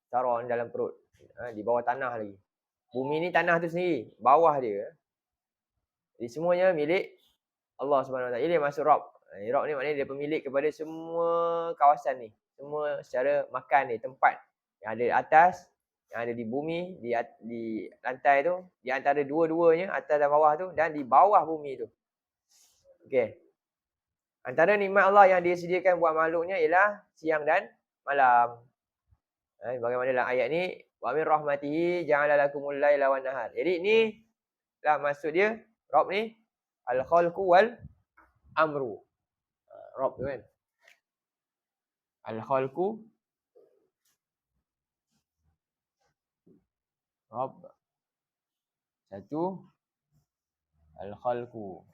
Sara ni dalam perut. Di bawah tanah lagi. Bumi ni tanah tu sendiri, bawah dia. Jadi semuanya milik Allah Subhanahu Wa Taala. Ini masuk Rabb. Rabb ni maknanya dia pemilik kepada semua kawasan ni. Semua secara makan ni, tempat yang ada di atas, yang ada di bumi, di lantai tu, di antara dua-duanya, atas dan bawah tu, dan di bawah bumi tu. Okey. Antara nikmat Allah yang dia sediakan buat makhluknya ialah siang dan malam. Bagaimana dalam ayat ni, wa min rahmatihi ja'ala lakumul laila wan nahar. Jadi ni lah maksud dia, Rabb ni al-khalqu wal amru. Rabb tu kan. Al-khalqu Rabb. Satu, al-khalqu.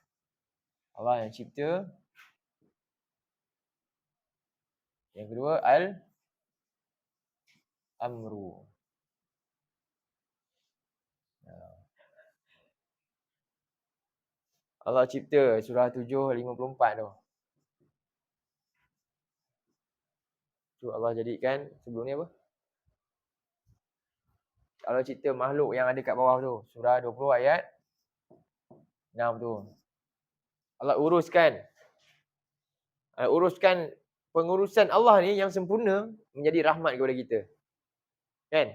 Allah yang cipta. Yang kedua, al-amru. Allah cipta surah 7:54 tu. Tu Allah jadikan sebelum ni apa? Allah cipta makhluk yang ada kat bawah tu. Surah 20 ayat 6 tu. Allah uruskan pengurusan Allah ni yang sempurna menjadi rahmat kepada kita. Kan?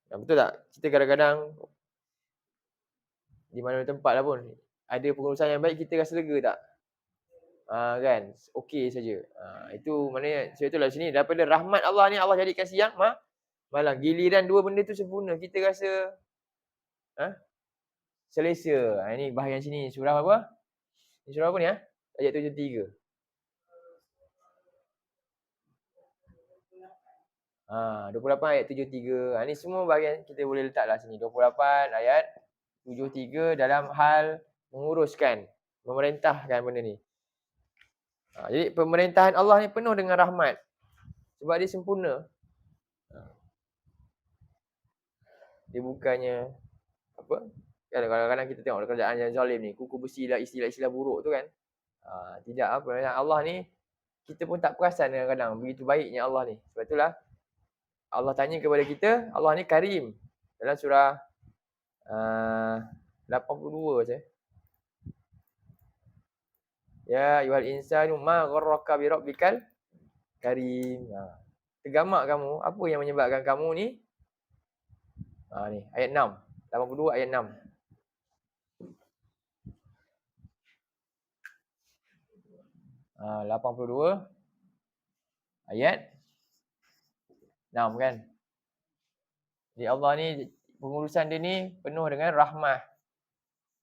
Betul tak? Kita kadang-kadang di mana tempat lah pun ada pengurusan yang baik, kita rasa lega tak? Kan? Okey saja. Itu maknanya sebab itulah sini daripada rahmat Allah ni Allah jadikan siang malam. Giliran dua benda tu sempurna, kita rasa selesa. Ini bahagian sini surah apa? Ini surah apa ni Ayat 73. 28 ayat 73. Ni semua bahagian kita boleh letaklah sini. 28 ayat 73 dalam hal menguruskan, memerintahkan benda ni. Jadi pemerintahan Allah ni penuh dengan rahmat. Sebab dia sempurna. Dia bukannya apa? Kadang-kadang kita tengok kerajaan yang zalim ni, kuku besi lah, istilah-istilah buruk tu kan. Tidak apa. Allah ni kita pun tak perasan kadang-kadang begitu baiknya Allah ni. Sebab itulah Allah tanya kepada kita, Allah ni Karim. Dalam surah 82 saja. Ya ayyuhal insanu ma gharraka bi rabbikal karim. Tergamak kamu, apa yang menyebabkan kamu ni? Ni ayat 6. 82 ayat 6. Ah 82 ayat 6 kan. Jadi Allah ni pengurusan dia ni penuh dengan rahmat.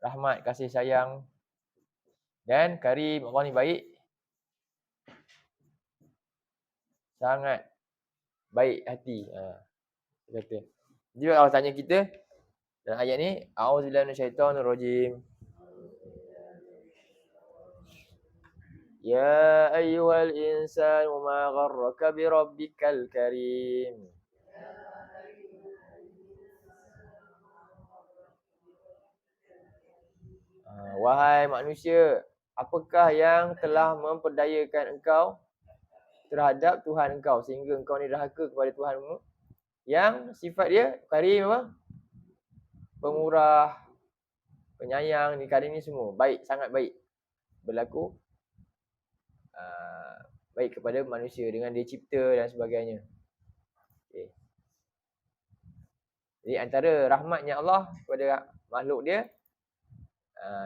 Rahmat, kasih sayang dan karim. Allah ni baik. Sangat baik hati. Kata. Jadi Allah tanya kita, Dan ayat ni, a'udzubillahi minasyaitonir rajim. Ya ayyuhal insanu ma gharraka bi rabbikal karim. Wahai manusia, apakah yang telah memperdayakan engkau terhadap Tuhan engkau sehingga engkau ni derhaka kepada Tuhanmu yang sifat dia karim apa? Pemurah, penyayang, ni karim ni semua baik, sangat baik. Berlaku baik kepada manusia dengan dia cipta dan sebagainya. Okay. Jadi antara rahmatnya Allah kepada makhluk dia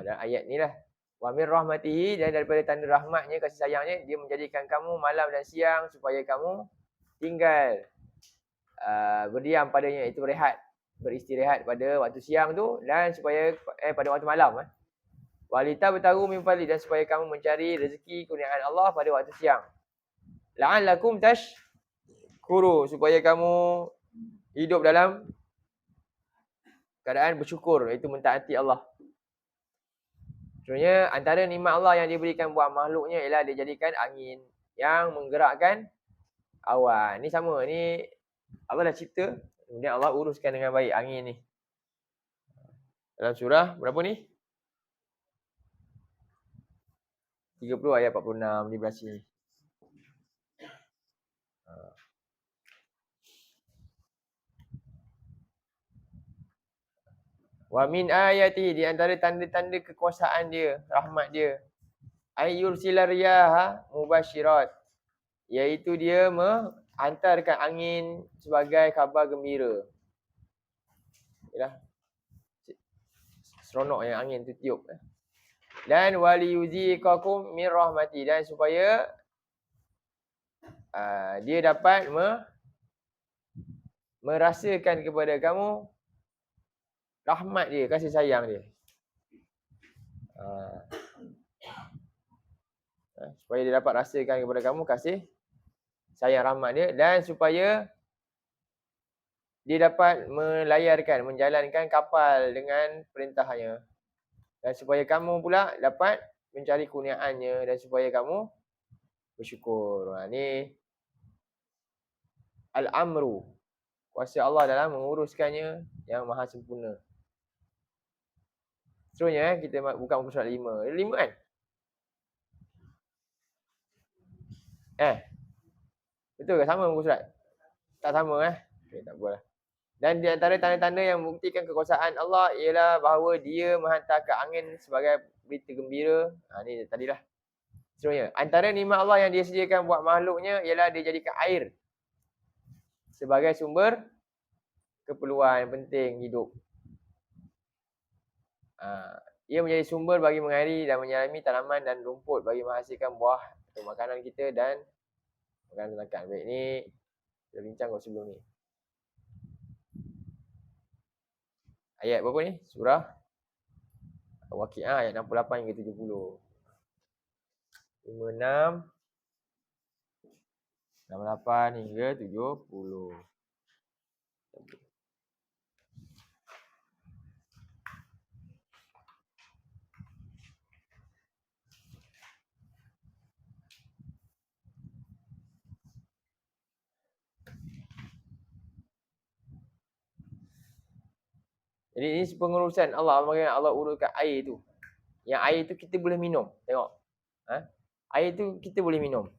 dan ayat ni lah. Wa min rahmatihi, dan daripada tanda rahmatnya, kasih sayangnya, dia menjadikan kamu malam dan siang supaya kamu tinggal berdiam padanya, itu rehat, beristirahat pada waktu siang tu, dan supaya pada waktu malam. Walita bertaru min fadli, dan supaya kamu mencari rezeki kurniaan Allah pada waktu siang. La'allakum tashkuru, supaya kamu hidup dalam keadaan bersyukur, iaitu mentaati Allah. Sebenarnya antara nikmat Allah yang diberikan buat makhluknya ialah dia jadikan angin yang menggerakkan awan. Ni sama, ni Allah dah cipta, kemudian Allah uruskan dengan baik angin ni. Dalam surah berapa ni? 30 ayat 46 di belah sini. Wa min ayatihi, di antara tanda-tanda kekuasaan dia, rahmat dia, ayyul silariyaha mubasyirat, iaitu dia menghantarkan angin sebagai khabar gembira. Yalah. Seronok yang angin tu tiup. Dan waliyuziqakum min rahmati, dan supaya dia dapat merasakan kepada kamu rahmat dia, kasih sayang dia. Supaya dia dapat rasakan kepada kamu kasih sayang, rahmat dia, dan supaya dia dapat melayarkan, menjalankan kapal dengan perintahnya, dan supaya kamu pula dapat mencari kurniaannya, dan supaya kamu bersyukur. Ni al-amru, kuasa Allah dalam menguruskannya yang maha sempurna. Seterusnya kita buka muka surat 5. 5 kan? Betul ke sama muka surat? Tak sama Okay, tak apalah. Dan di antara tanda-tanda yang membuktikan kekuasaan Allah ialah bahawa dia menghantarkan angin sebagai berita gembira. Ni tadilah. Seterusnya, antara nikmat Allah yang dia sediakan buat makhluknya ialah dia jadikan air sebagai sumber keperluan yang penting hidup. Ia menjadi sumber bagi mengairi dan menyirami tanaman dan rumput, bagi menghasilkan buah atau makanan kita dan makanan ternakan. Baik, ni kita bincang kot sebelum ni. Ayat berapa ni? Surah Waqiah ayat 68 hingga 70. 56, 68 hingga 70. Jadi ini pengurusan Allah, bagaimana Allah uruskan air tu. Yang air tu kita boleh minum. Tengok. Air tu kita boleh minum.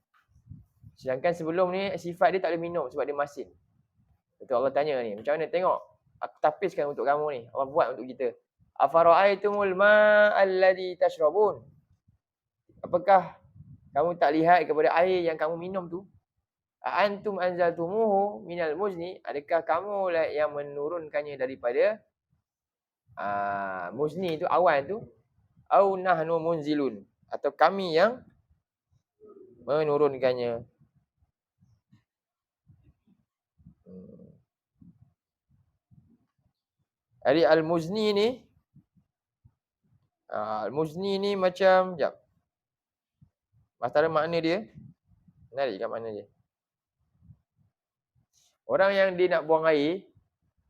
Sedangkan sebelum ni sifat dia tak boleh minum sebab dia masin. Betul, Allah tanya ni, macam mana tengok? Aku tapiskan untuk kamu ni. Allah buat untuk kita. Afara'aitumul ma'alladhi tashrabun. Apakah kamu tak lihat kepada air yang kamu minum tu? Antum anzaltumuhu minal muzni. Adakah kamu lah yang menurunkannya daripada muzni tu, awan tu? Au nahnu munzilun, atau kami yang menurunkannya. Jadi al-muzni ni al-muzni ni macam antara makna dia menarik kan makna dia. Orang yang dia nak buang air,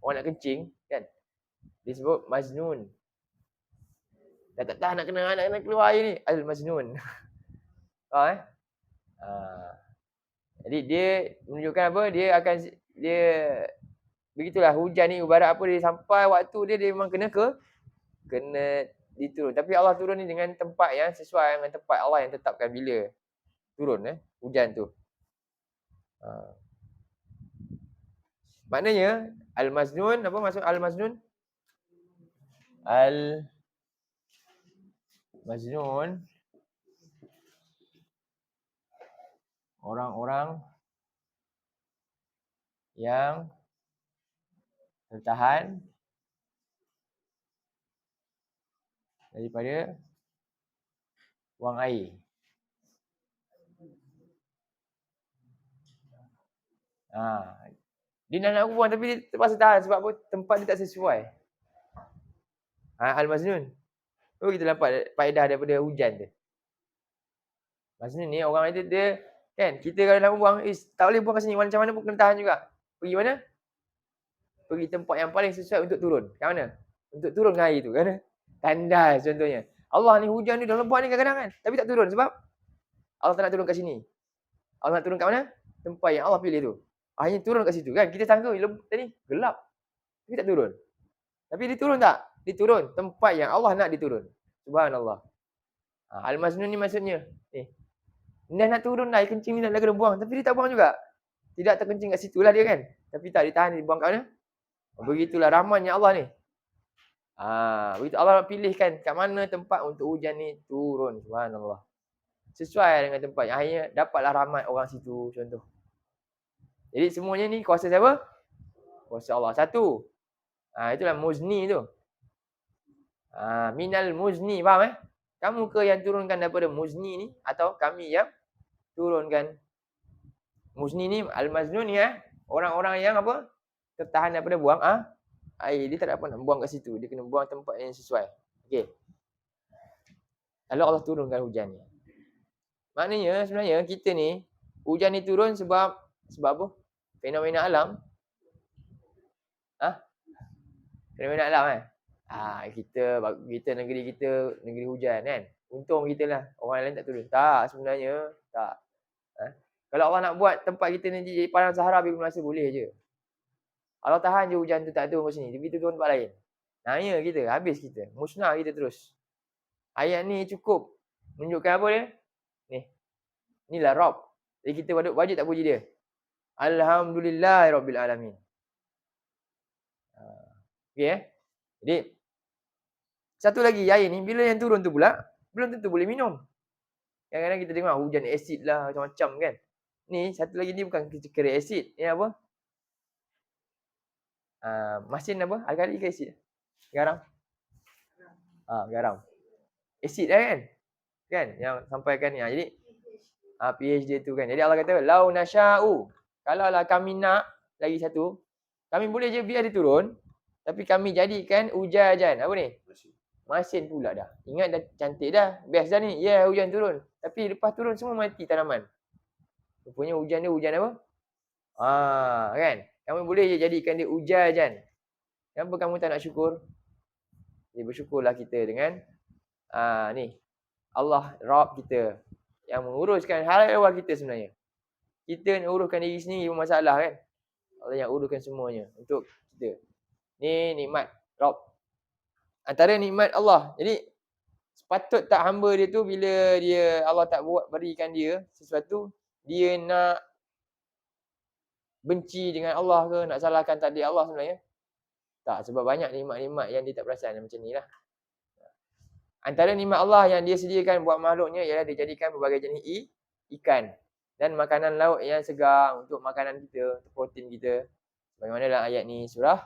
orang nak kencing kan, disebut majnun. Dah tak tahan nak kena anak keluar air ni, al-majnun. Faham eh? Jadi dia menunjukkan apa? Dia begitulah hujan ni ibarat apa, dia sampai waktu dia memang kena diturun. Tapi Allah turun ni dengan tempat yang sesuai dengan tempat Allah yang tetapkan bila turun hujan tu. Maknanya al-majnun, apa maksud al-majnun? Al-majnun orang-orang yang tertahan daripada buang air. Dia nak buang tapi dia terpaksa tahan sebab apa? Tempat dia tak sesuai. Al-majnun. Oh, kita dapat faedah daripada hujan tu. Majnun ni orang itu dia kan, kita kalau nak buang, tak boleh buang kat sini, macam mana pun kena tahan juga. Pergi mana? Pergi tempat yang paling sesuai untuk turun. Kat mana? Untuk turun dengan air tu kan? Tandas contohnya. Allah ni hujan ni dah lebat ni kadang-kadang kan, tapi tak turun sebab Allah tak nak turun kat sini. Allah nak turun kat mana? Tempat yang Allah pilih tu. Akhirnya turun kat situ kan. Kita sangka tadi gelap. Tapi tak turun. Tapi dia turun tak? Dia turun tempat yang Allah nak diturun. Subhanallah. Al-majnun ni maksudnya dah nak turun dah, air kencing ni dah kena buang. Tapi dia tak buang juga. Tidak terkencing kat situ lah dia kan. Tapi tak ditahan, dia buang kat mana? Begitulah rahmannya Allah ni. Begitu Allah pilihkan kat mana tempat untuk hujan ni turun. Subhanallah. Sesuai dengan tempat. Akhirnya dapatlah rahmat orang situ contoh. Jadi semuanya ni kuasa siapa? Kuasa Allah. Satu. Itulah muzni tu. Minal muzni. Faham Kamu ke yang turunkan daripada muzni ni? Atau kami yang turunkan? Muzni ni, al-majnun ni orang-orang yang apa? Tertahan daripada buang air. Dia tak dapat nak buang kat situ. Dia kena buang tempat yang sesuai. Okey. Lalu Allah turunkan hujan ni. Maknanya sebenarnya kita ni, hujan ni turun sebab apa? Fenomena alam. Fenomena alam kita negeri kita negeri hujan kan. Untung kita lah. Orang lain tak turun. Tak, sebenarnya tak. Kalau Allah nak buat tempat kita ni jadi padang Sahara bila masa boleh je. Allah tahan je hujan tu tak turun kat sini. Tapi tu turun tempat lain. Naya kita, habis kita. Musnah kita terus. Ayat ni cukup menunjukkan apa dia? Inilah Rabb. Jadi kita wajib tak puji dia. Alhamdulillahirabbil alamin. Okey Jadi satu lagi air ni bila yang turun tu pula belum tentu boleh minum. Kadang-kadang kita tengok hujan asid lah macam-macam kan. Ni satu lagi ni bukan kira asid. Ni apa? Masin apa? Alkali ke asid? Garam. Garam. Asid kan? Kan yang sampaikan ni. Jadi pH dia tu kan. Jadi Allah kata lau nasya'u. Kalaulah kami nak lagi satu, kami boleh je biar dia turun, tapi kami jadikan ujajan. Apa ni? Masin pula dah. Ingat dah cantik dah. Best dah ni. Hujan turun. Tapi lepas turun semua mati tanaman. Rupanya hujan dia hujan apa? Kan? Kamu boleh je jadikan dia ujajan. Kenapa kamu tak nak syukur? Jadi bersyukurlah kita dengan ni. Allah Rabb kita yang menguruskan hal ehwal kita sebenarnya. Kita nak uruskan diri sendiri pun masalah kan. Allah yang uruskan semuanya untuk kita. Ni nikmat Rabb. Antara nikmat Allah. Jadi sepatut tak hamba dia tu bila Allah tak berikan dia sesuatu, dia nak benci dengan Allah ke, nak salahkan takdir Allah sebenarnya? Tak, sebab banyak nikmat-nikmat yang dia tak perasan macam ni lah. Antara nikmat Allah yang dia sediakan buat makhluknya ialah dia jadikan berbagai jenis ikan dan makanan laut yang segar untuk makanan kita, untuk protein kita. Bagaimana dalam ayat ni surah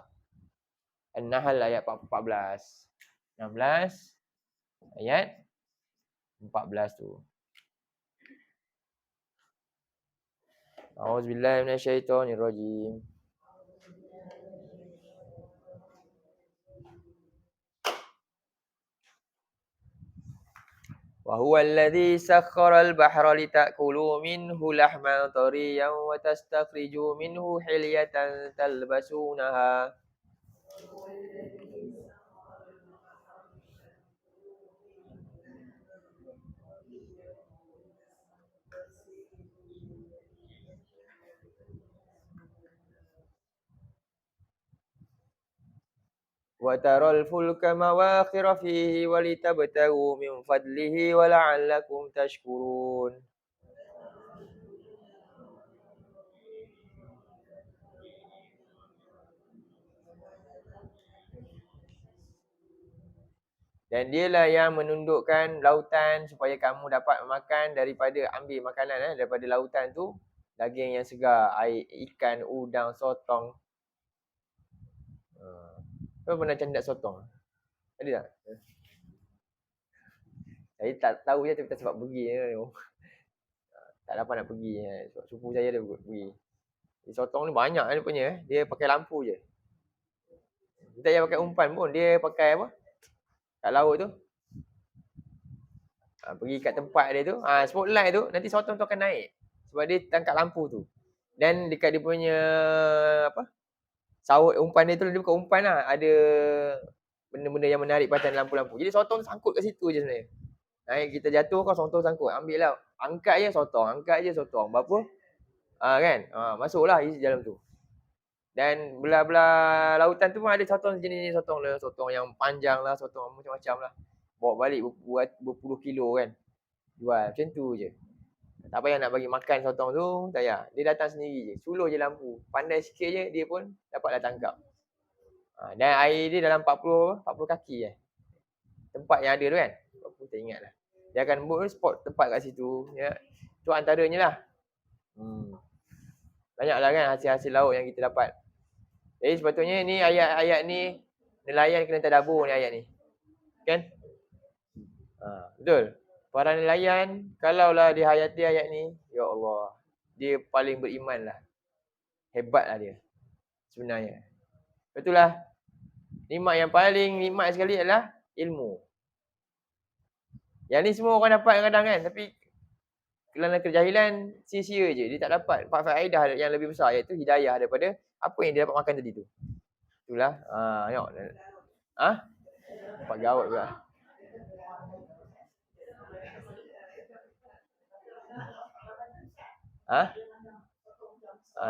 An-Nahl ayat 14. 16 ayat 14 tu. A'udzubillahi minasyaitonirrajim. Wa huwa alladhi sakhkhara al-bahra litakulu minhu lahman tariyan wa tastakhriju minhu hilyatan talbasunaha. وترى الفلك مواخر فيه ولتبتغوا من فضله ولعلكم تشكرون. Dan dialah yang menundukkan lautan supaya kamu dapat makan daripada ambil makanan daripada lautan tu, daging yang segar, air, ikan, udang, sotong. Kau pernah candak sotong? Ada tak? Saya tak tahu je tapi tak sebab pergi je. Tak dapat nak pergi. Sebab sepupu saya ada pergi. Sotong ni banyak dia punya. Dia pakai lampu je. Dia tak payah pakai umpan pun. Dia pakai apa? Kat laut tu. Pergi kat tempat dia tu. Spotlight tu. Nanti sotong tu akan naik. Sebab dia tangkap lampu tu. Dan dekat dia punya apa? Sawut umpan dia tu, dia bukan umpan lah. Ada benda-benda yang menarik perhatian lampu-lampu. Jadi sotong sangkut kat situ je sebenarnya. Naik kita jatuh kau sotong sangkut. Ambil lah. Angkat je sotong. Angkat je sotong. Berapa? Kan? Masuklah isi dalam tu. Dan belah-belah lautan tu pun ada sotong jenis sotong lah. Sotong yang panjang lah. Sotong macam-macam lah. Bawa balik berpuluh kilo kan. Jual. Macam tu je. Tak payah nak bagi makan sotong tu. Tak payah. Dia datang sendiri je. Suluh je lampu. Pandai sikit je dia pun dapatlah tangkap. Dan air dia dalam 40 kaki je. Tempat yang ada tu kan. Aku tak ingat lah. Dia akan buat spot tempat kat situ. Ya. Tu antaranya lah. Banyaklah kan hasil-hasil laut yang kita dapat. Jadi sepatutnya ni ayat-ayat ni nelayan kena tadabbur ni ayat ni. Kan? Betul. Para nelayan kalaulah dia hayati ayat ni, ya Allah, dia paling beriman lah. Hebatlah dia. Sebenarnya. Betul lah. Nikmat yang paling nikmat sekali adalah ilmu. Yang ni semua orang dapat kadang-kadang kan, tapi kerana kejahilan sia-sia je. Dia tak dapat faedah yang lebih besar, iaitu hidayah daripada apa yang dia dapat makan tadi tu. Itulah. Tengok. Dapat gawat juga.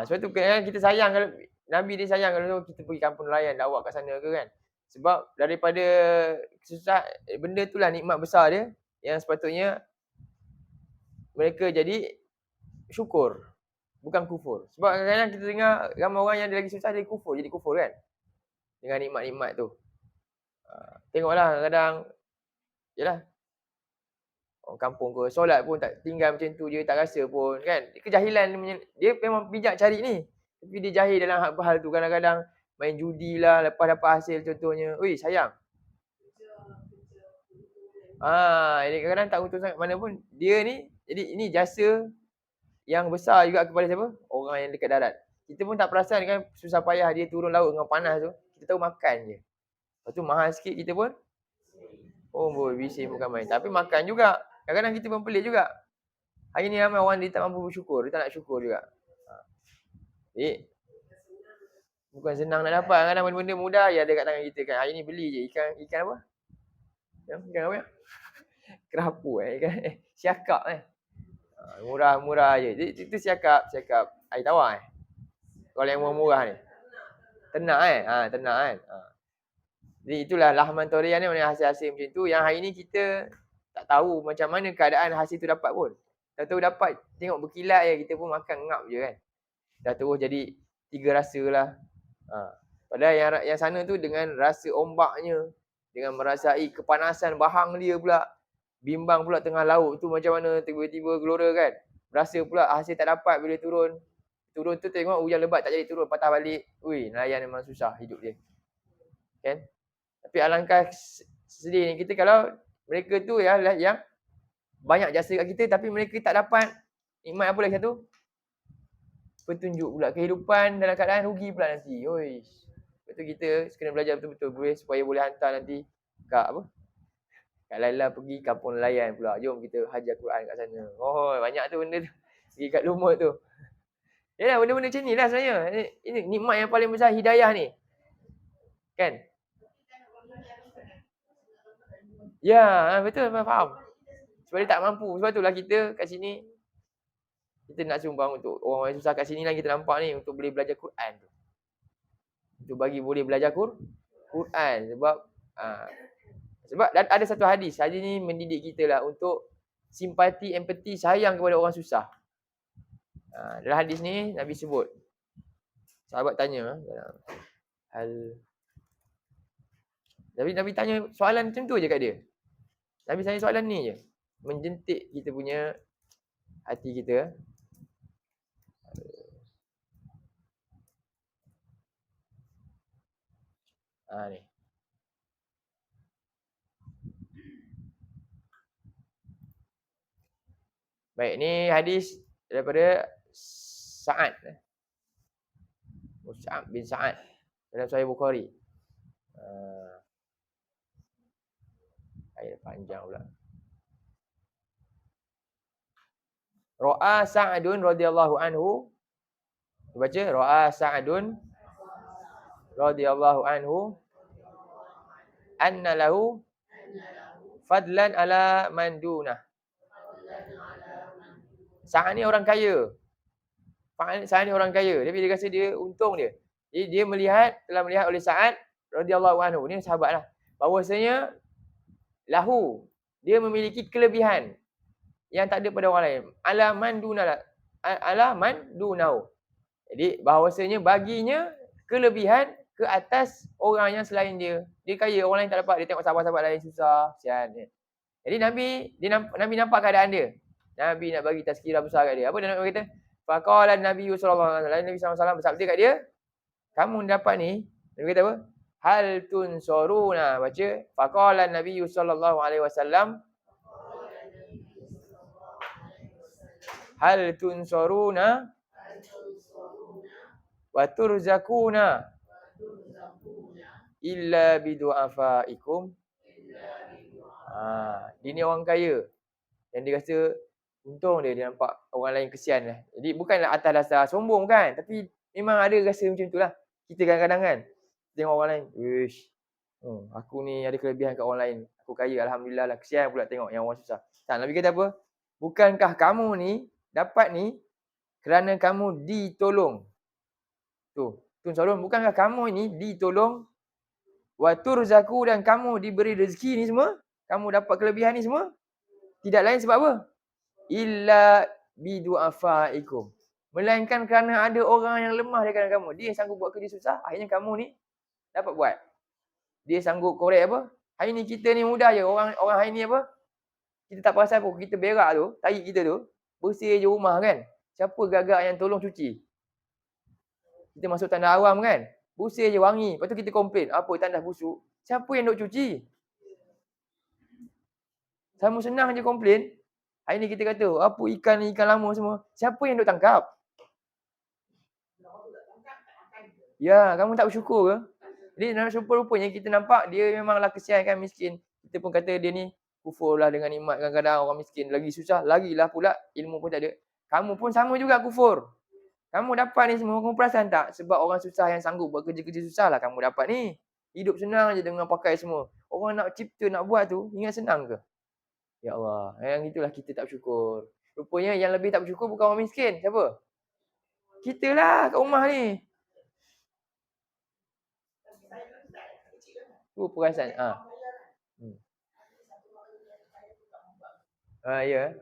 Sebab tu kita sayang kalau Nabi dia sayang kalau kita pergi kampung nelayan dakwah kat sana ke kan. Sebab daripada susah benda itulah nikmat besar dia yang sepatutnya mereka jadi syukur, bukan kufur. Sebab kadang-kadang kita dengar ramai orang yang dia lagi susah dia kufur, jadi kufur kan. Dengan nikmat-nikmat tu. Tengoklah kadang yalah orang kampung ke solat pun tak tinggal macam tu je, tak rasa pun kan. Kejahilan dia memang bijak cari ni. Tapi dia jahil dalam hal tu. Kadang-kadang main judi lah lepas dapat hasil contohnya. Ui sayang. Jadi kadang-kadang tak untung sangat mana pun. Dia ni jadi ini jasa yang besar juga kepada siapa? Orang yang dekat darat. Kita pun tak perasan kan susah payah dia turun laut dengan panas tu. Kita tahu makan je. Lepas tu mahal sikit kita pun boy bising bukan main. Tapi makan juga. Kadang-kadang kita pun pelik juga. Hari ni ramai orang dia tak mampu bersyukur. Dia tak nak syukur juga. Jadi bukan senang nak dapat. Kadang-kadang benda-benda mudah ya ada kat tangan kita kan. Hari ni beli je ikan apa? Ikan apa ya? Kerapu ikan siakap Murah-murah je. Jadi itu siakap air tawar Kalau yang murah-murah ni. Ternak ternak kan. Jadi itulah lahman torian ni mana hasil-hasil macam tu yang hari ni kita tak tahu macam mana keadaan hasil tu dapat pun. Tak tahu dapat tengok berkilat je kita pun makan ngap je kan. Dah terus jadi 3 rasa lah. Padahal yang sana tu dengan rasa ombaknya, dengan merasai kepanasan bahang dia pula, bimbang pula tengah laut tu macam mana tiba-tiba gelora kan. Rasa pula hasil tak dapat bila turun. Turun tu tengok hujan lebat tak jadi turun, patah balik. Ui, nelayan memang susah hidup dia. Kan? Tapi alangkah sedih ni kita kalau mereka tu yang banyak jasa kat kita tapi mereka tak dapat nikmat apa lagi satu? Petunjuk pula kehidupan dalam keadaan rugi pula nanti. Oi. Betul kita kena belajar betul-betul supaya boleh hantar nanti kat apa? Kak Laila pergi kampung nelayan pula. Jom kita hajar Quran kat sana. Oh, banyak tu benda tu. Pergi kat Lumut tu. Yalah benda-benda macam ni lah sebenarnya. Ini nikmat yang paling besar hidayah ni. Kan? Ya, betul, faham. Sebab dia tak mampu. Sebab itulah kita kat sini kita nak sumbang untuk orang yang susah kat sini lah kita nampak ni untuk boleh belajar Quran tu. Untuk bagi boleh belajar Quran. Quran. Sebab ada satu hadis ni mendidik kita lah untuk simpati, empati, sayang kepada orang susah. Dalam hadis ni Nabi sebut, sahabat tanya, Nabi tanya soalan macam tu je kat dia. Nabi tanya soalan ni je, menjentik kita punya hati kita. Ni. Baik, ni hadis daripada Sa'ad. Mus'ab bin Sa'ad dalam Sahih Bukhari. Ayat panjang pula. Ra'a Sa'adun radhiyallahu anhu. Baca, Ra'a Sa'adun radhiyallahu anhu anna lahu fadlan ala man dunah. Sa'ad ni orang kaya. Sa'ad ni orang kaya, tapi dia rasa dia untung dia. Jadi dia telah melihat oleh Sa'ad radhiyallahu anhu, ni sahabatlah, bahawasanya lahu, dia memiliki kelebihan yang tak ada pada orang lain. Ala man dunahu. Jadi bahawasanya baginya kelebihan ke atas orang yang selain dia. Dia kaya, orang lain tak dapat. Dia tengok sahabat-sahabat lain susah, kesian. Jadi Nabi nampak keadaan dia. Nabi nak bagi tazkirah besar kat dia. Apa dia nak kata? Faqala Nabi sallallahu alaihi wasallam bersabda kat dia, kamu dapat ni, Nabi kata apa? Hal tunsuruna. Baca, faqala Nabi sallallahu alaihi wasallam, hal tunsuruna wa turzakuna illa bidu'afaikum. Dia ni orang kaya yang dia rasa untung dia nampak orang lain kesian lah. Jadi bukanlah atas dasar sombong kan, tapi memang ada rasa macam itulah. Kita kadang-kadang kan tengok orang lain, wish, aku ni ada kelebihan kat orang lain, aku kaya, alhamdulillah lah, kesian pula tengok yang orang susah. Tak, Nabi kata apa? Bukankah kamu ni dapat ni kerana kamu ditolong? Tuan-tuan, bukankah kamu ini ditolong? Wa turzaku, dan kamu diberi rezeki ni semua, kamu dapat kelebihan ni semua, tidak lain sebab apa? Illa bidu'afaikum. Melainkan kerana ada orang yang lemah di kalangan kamu. Dia sanggup buat kerja susah, akhirnya kamu ni dapat buat. Dia sanggup korek apa? Hari ni kita ni mudah je. Orang hari ni apa? Kita tak perasan pun, kita berak tu, tahi kita tu, bersih je rumah kan. Siapa gagak yang tolong cuci? Kita masuk tandas awam kan, bersih je, wangi. Lepas tu kita komplain, apa tandas busuk? Siapa yang duk cuci? Sama senang je komplain. Hari ni kita kata, apa ikan lama semua, siapa yang duk tangkap? Ya, kamu tak bersyukur ke? Jadi rupa-rupanya kita nampak dia memanglah kesian kan, miskin. Kita pun kata dia ni kufur lah dengan nikmat. Kadang-kadang orang miskin lagi susah, lagilah pula ilmu pun tak ada. Kamu pun sama juga kufur. Kamu dapat ni semua, kamu perasan tak? Sebab orang susah yang sanggup buat kerja-kerja susah lah kamu dapat ni. Hidup senang je dengan pakai semua. Orang nak cipta, nak buat tu, ingat senang ke? Ya Allah, yang itulah kita tak bersyukur. Rupanya yang lebih tak bersyukur bukan orang miskin. Siapa? Kita lah kat rumah ni. Tu perasaan. Ya.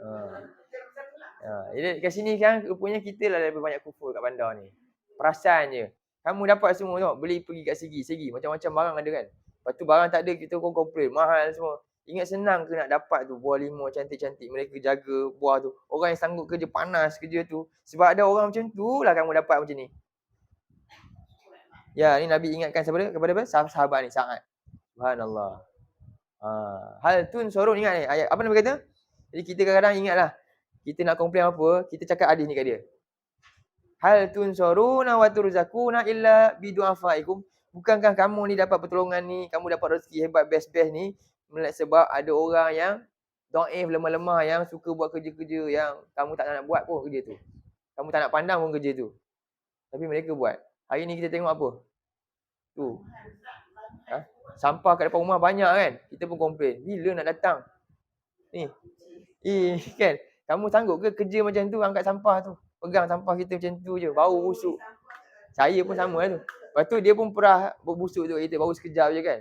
Jadi kat sini kan rupanya kita lah lebih banyak kufur kat bandar ni. Perasaan je. Kamu dapat semua tengok, beli pergi kat segi macam-macam barang ada kan. Lepas tu barang tak ada, kita pun komplain, mahal semua. Ingat senang ke nak dapat tu buah limau cantik-cantik, mereka jaga buah tu. Orang yang sanggup kerja panas kerja tu. Sebab ada orang macam tu lah kamu dapat macam ni. Ya, ni Nabi ingatkan kepada sahabat ni, Sa'ad. Subhanallah. Hal tunsurun, ingat ni ayat. Apa Nabi kata? Jadi kita kadang-kadang ingatlah, kita nak komplain apa, kita cakap hadis ni kat dia. Hal tunsuruna wa turzakuna illa bidu'afaikum. Bukankah kamu ni dapat pertolongan ni, kamu dapat rezeki hebat best-best ni, sebab ada orang yang dhaif, lemah-lemah, yang suka buat kerja-kerja yang kamu tak nak buat pun kerja tu. Kamu tak nak pandang pun kerja tu. Tapi mereka buat. Hari ni kita tengok apa? Tu. Sampah kat depan rumah banyak kan? Kita pun komplain. Bila nak datang? Ni. Kan? Kamu sanggup ke kerja macam tu, angkat sampah tu? Pegang sampah kita macam tu je, bau busuk. Saya pun sama lah tu. Lepas tu dia pun perah berbusuk tu kita baru sekejap je kan.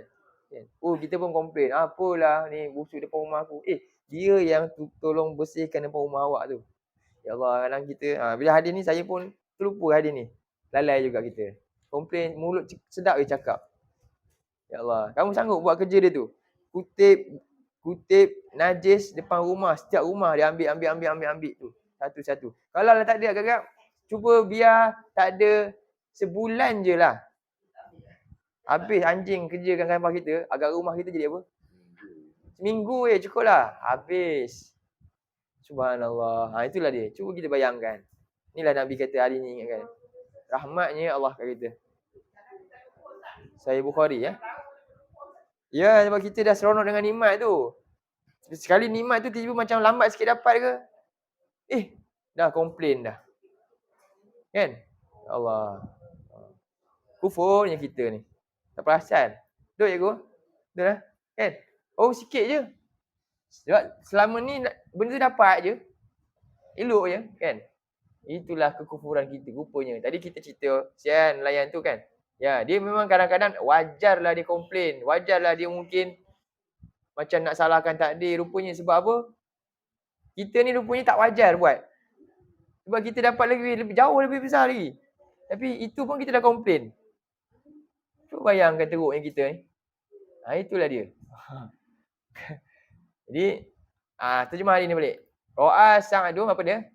Oh kita pun komplain. Apalah ni busuk depan rumah aku. Dia yang tolong bersihkan depan rumah awak tu. Ya Allah, kadang kita bila hadir ni saya pun terlupa hadir ni. Lalai juga kita. Komplain mulut sedap je cakap. Ya Allah, kamu sanggup buat kerja dia tu? Kutip najis depan rumah, setiap rumah dia ambil tu. Satu-satu. Kalau lah tak ada agak-agak cuba biar tak ada sebulan je lah. Habis anjing kerjakan gambar kita, agak rumah kita jadi apa? Seminggu je cukup lah. Habis. Subhanallah. Itulah dia. Cuba kita bayangkan. Inilah Nabi kata hari ni ingatkan. Rahmatnya Allah kat kita. Sahih Bukhari ya. Ya, sebab kita dah seronok dengan nikmat tu. Sekali nikmat tu tiba-tiba macam lambat sikit dapat ke. Dah komplain dah. Kan? Ya Allah. Kufurnya kita ni. Tak perasan. Betul je aku? Betul lah. Kan? Oh sikit je. Sebab selama ni benda tu dapat je. Elok je kan. Itulah kekufuran kita rupanya. Tadi kita cerita sian nelayan tu kan. Ya, dia memang kadang-kadang wajarlah dia komplain. Wajarlah dia mungkin macam nak salahkan takdir. Rupanya sebab apa? Kita ni rupanya tak wajar buat. Sebab kita dapat lebih jauh lebih besar lagi. Tapi itu pun kita dah komplain. Cuba bayangkan teruknya kita ni. Itulah dia. Jadi terjemah hari ni balik. Ro'a Sa'dun apa dia?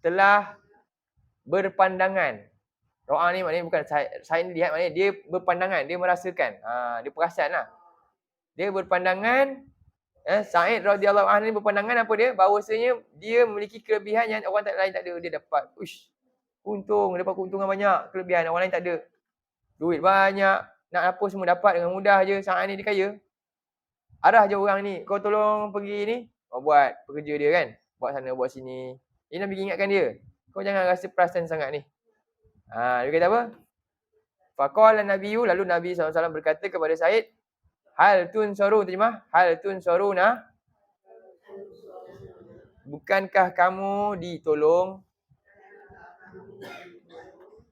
Telah berpandangan. Ro'a ni maknanya bukan saya ni lihat, maknanya dia berpandangan, dia merasakan. Dia perasan lah. Dia berpandangan, Sa'id radhiyallahu anhu ni berpandangan apa dia? Bahawasanya dia memiliki kelebihan yang orang lain tak ada. Dia dapat untung, dapat keuntungan banyak, kelebihan orang lain tak ada. Duit banyak, nak apa semua dapat dengan mudah je. Sa'id ni dia kaya. Arah je orang ni, kau tolong pergi ni, kau buat pekerja dia kan. Buat sana, buat sini. Ini Nabi ingatkan dia. Kau jangan rasa perasan sangat ni. Dia kata apa? Faqala Nabiyyu, lalu Nabi SAW berkata kepada Said, hal tunsaru, terjemah, hal tunsaruna, bukankah kamu ditolong,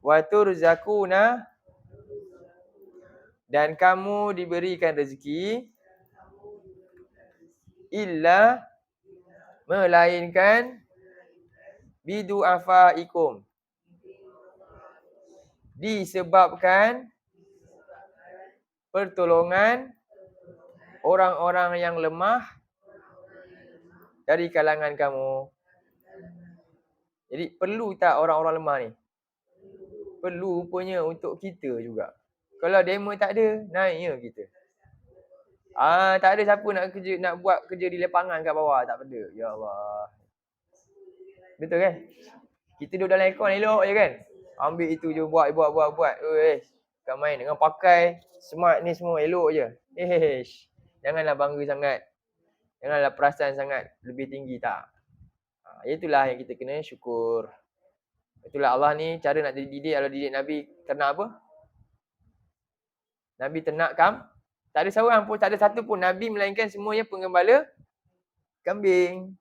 wa turzakuna, dan kamu diberikan rezeki, illa, melainkan, bidu'afaikum, disebabkan pertolongan orang-orang yang lemah dari kalangan kamu. Jadi perlu tak orang-orang lemah ni? Perlu rupanya untuk kita juga. Kalau demo tak ada, naiknya kita. Tak ada siapa nak buat kerja di lapangan kat bawah, tak ada. Ya Allah. Betul kan? Kita duduk dalam aircon elok je kan? Ambil itu je buat. Kau main dengan pakai smart ni semua elok je. Janganlah bangga sangat. Janganlah perasan sangat lebih tinggi tak. Itulah yang kita kena syukur. Itulah Allah ni cara nak didik. Kalau didik Nabi ternak apa? Nabi ternak tak ada seorang pun, tak ada satu pun Nabi melainkan semuanya penggembala kambing.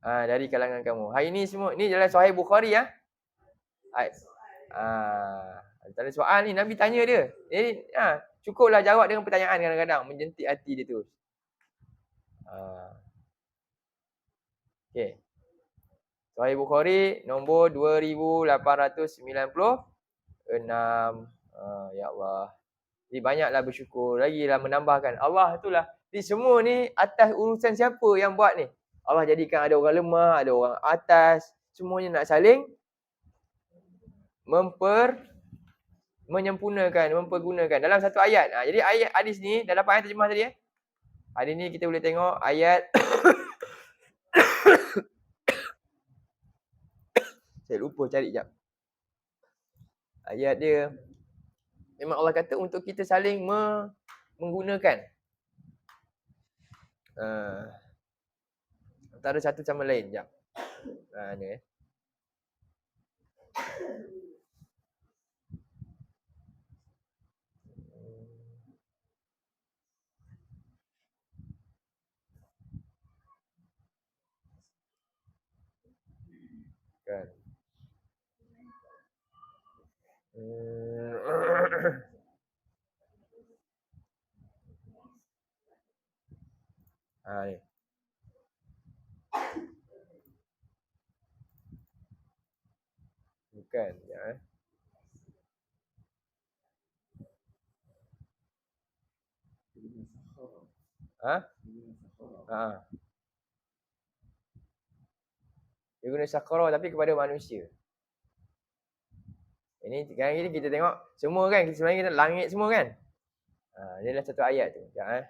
Dari kalangan kamu. Hari ni semua ni dalam Sahih Bukhari ya. Tak ada soal ni Nabi tanya dia. Jadi cukuplah jawab dengan pertanyaan kadang-kadang menjentik hati dia tu. Okey. Sahih Bukhari nombor 2896. Ya Allah. Jadi banyaklah bersyukur. Lagilah menambahkan. Allah itulah. Jadi semua ni atas urusan siapa yang buat ni? Allah jadikan ada orang lemah, ada orang atas. Semuanya nak saling mempergunakan dalam satu ayat. Jadi ayat hadis ni, dah dapat ayat terjemah tadi Hari ni kita boleh tengok ayat saya lupa cari jap. Ayat dia memang Allah kata untuk kita saling menggunakan antara satu sama lain. Jap. Ni kan. Ni. Bukan. Ya. Ha? Ha. Dia guna sakara tapi kepada manusia. Ini sekarang kita tengok semua kan, sebenarnya kita langit semua kan. Dia adalah satu ayat tu. Sekejap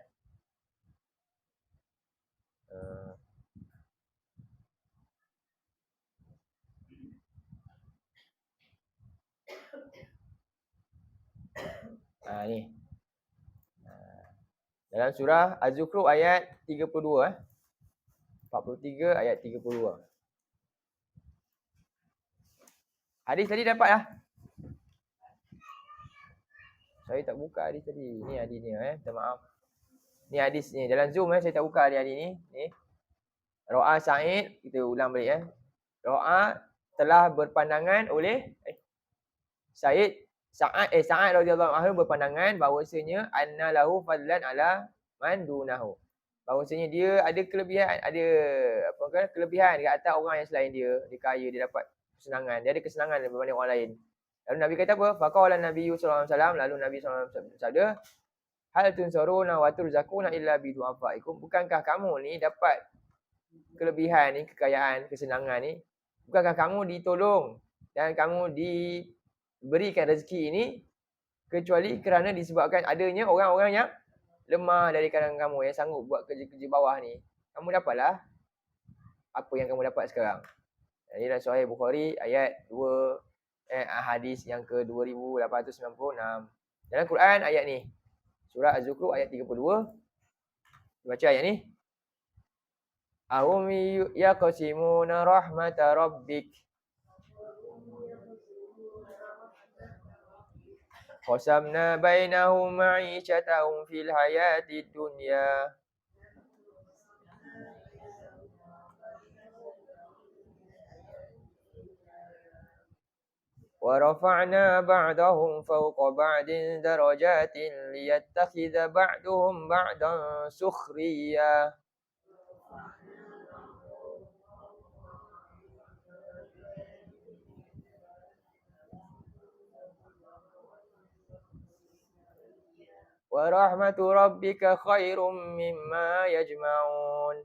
ni. Dalam surah Az-Zukhruf ayat 32 43 ayat 32. Hadis tadi dapat lah. Saya tak buka hadis tadi. Ni hadis ni minta maaf. Ni hadis ni dalam Zoom saya tak buka hadis ni. Ni. Ro'a Sa'id, kita ulang balik Ro'a telah berpandangan oleh Sa'ad radhiyallahu anhu berpandangan bahawasanya anna lahu fadlan ala man dunahu. Bahawasanya dia ada kelebihan, kelebihan dekat atas orang yang selain dia. Dia kaya, dia dapat kesenangan. Dia ada kesenangan berbanding orang lain. Lalu Nabi kata apa? Faqala Nabi sallallahu alaihi wasallam, lalu Nabi sallallahu alaihi wasallam bersabda, hal tunsaruna wa turzaquna illa bi du'afaikum. Bukankah kamu ni dapat kelebihan ni, kekayaan, kesenangan ni, bukankah kamu ditolong dan kamu diberikan rezeki ini kecuali kerana disebabkan adanya orang-orang yang lemah dari kalangan kamu yang sanggup buat kerja-kerja bawah ni. Kamu dapatlah apa yang kamu dapat sekarang. Ini dalam Sahih Bukhari ayat 2 hadis yang ke-2896. Dalam Quran ayat ni. Surah Az-Zukhruf ayat 32. Baca ayat ni. Ahum yaqsimuna rahmata rabbik. Qasamna bainahum ma'ishatahum fil hayatid dunya. Wa rafa'na ba'dahum fawqa ba'din darajatin liyattakhidha ba'duhum ba'dan sukhriya. Wa rahmatu rabbika khairum mimma yajma'un.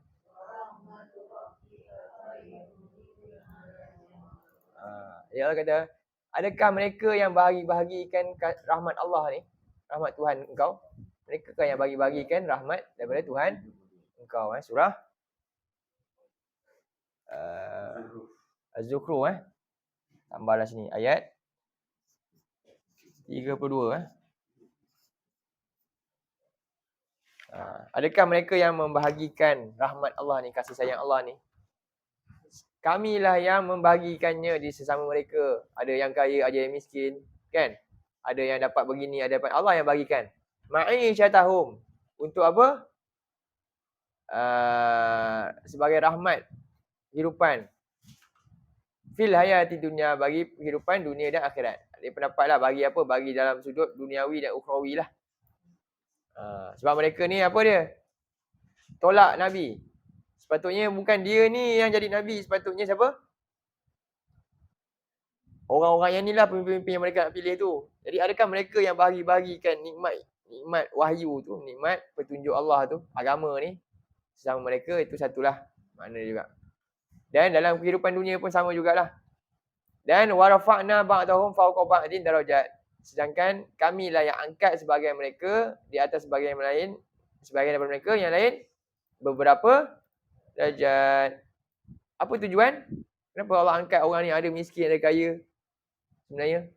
Dia kata, adakah mereka yang bahagi-bahagikan rahmat Allah ni, rahmat Tuhan engkau? Mereka kan yang bagi-bagikan rahmat daripada Tuhan engkau. Surah Az-Zukhruf tambahlah sini ayat 32 Adakah mereka yang membahagikan rahmat Allah ni, kasih sayang Allah ni? Kamilah yang membagikannya di sesama mereka. Ada yang kaya, ada yang miskin, kan? Ada yang dapat begini, ada dapat. Allah yang bagikan. Ma'isyatahum. Untuk apa? Sebagai rahmat kehidupan. Fil hayati dunia, bagi kehidupan dunia dan akhirat. Dia pendapatlah bagi apa? Bagi dalam sudut duniawi dan ukhrawi lah. Sebab mereka ni apa dia? Tolak Nabi. Sepatutnya bukan dia ni yang jadi Nabi. Sepatutnya siapa? Orang-orang yang ni lah pemimpin yang mereka nak pilih tu. Jadi adakah mereka yang bahagi-bahagikan nikmat wahyu tu, nikmat petunjuk Allah tu, agama ni, sesama mereka, itu satulah makna juga. Dan dalam kehidupan dunia pun sama jugalah. Dan warafa'na ba'dahum fawqa ba'din darajat. Sedangkan kamilah yang angkat sebahagian mereka di atas sebahagian yang lain, sebahagian daripada mereka yang lain beberapa darjat. Apa tujuan? Kenapa Allah angkat orang ni, ada miskin, ada kaya? Sebenarnya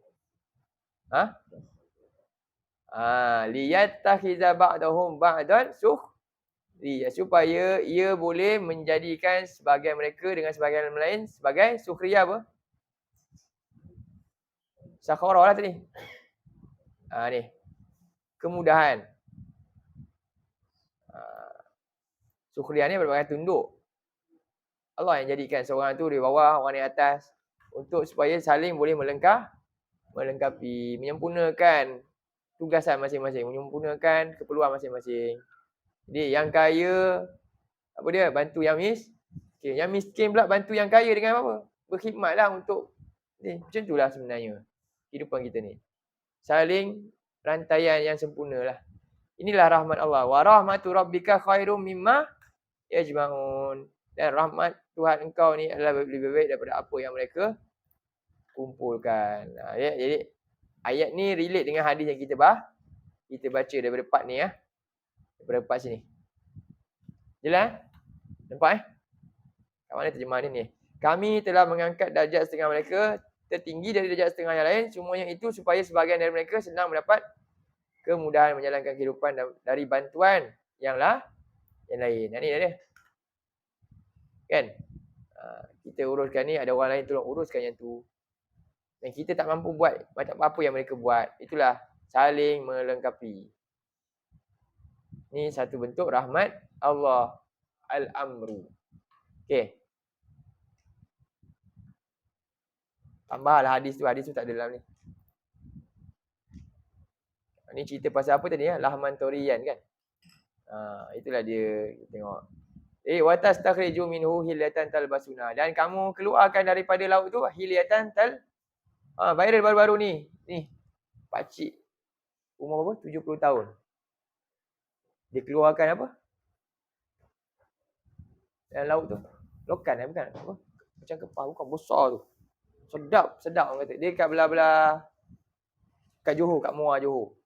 liyattakhiza ba'dahum ba'dan sukhriya, supaya ia boleh menjadikan sebahagian mereka dengan sebahagian lain sebagai sukhriya apa? Sakharah lah tadi. Ni. Kemudahan. Sukhriya ni berbagai tunduk. Allah yang jadikan seorang tu di bawah, orang di atas, untuk supaya saling boleh melengkah melengkapi, menyempurnakan tugasan masing-masing, menyempurnakan keperluan masing-masing. Jadi yang kaya apa dia? Bantu yang miskin. Yang miskin pula bantu yang kaya dengan apa? Berkhidmatlah untuk ni. Macam itulah sebenarnya kehidupan kita ni. Saling rantaian yang sempurnalah. Inilah rahmat Allah. Wa rahmatu rabbika khairum mimma yajma'un. Dan rahmat Tuhan engkau ni adalah lebih baik daripada apa yang mereka kumpulkan. Ya, jadi ayat ni relate dengan hadis yang kita baca daripada part ni ya. Daripada part sini. Jelas? Nampak kat mana terjemahan ni? Kami telah mengangkat darjat setengah mereka tertinggi dari darjat setengah yang lain. Semuanya itu supaya sebahagian dari mereka senang mendapat kemudahan menjalankan kehidupan dari bantuan yang lain. Ini dia. Kan? Kita uruskan ni, ada orang lain tolong uruskan yang tu. Dan kita tak mampu buat macam apa yang mereka buat. Itulah saling melengkapi. Ni satu bentuk rahmat Allah. Al-amru. Okey. Tambahlah hadis tu tak ada dalam ni. Ni cerita pasal apa tadi ya? Lahman Toriyan kan? Itulah dia. Kita tengok. Watastakhriju minhu hilyatan talbasuna. Dan kamu keluarkan daripada laut tu hilyatan viral baru-baru ni. Ni. Pakcik. Umur berapa? 70 tahun. Dia keluarkan apa? Dalam laut tu. Lokan bukan? Apa? Macam kepah. Bukan besar tu. Sedap orang kata. Dia kat belah-belah. Kat Johor. Kat Muar Johor.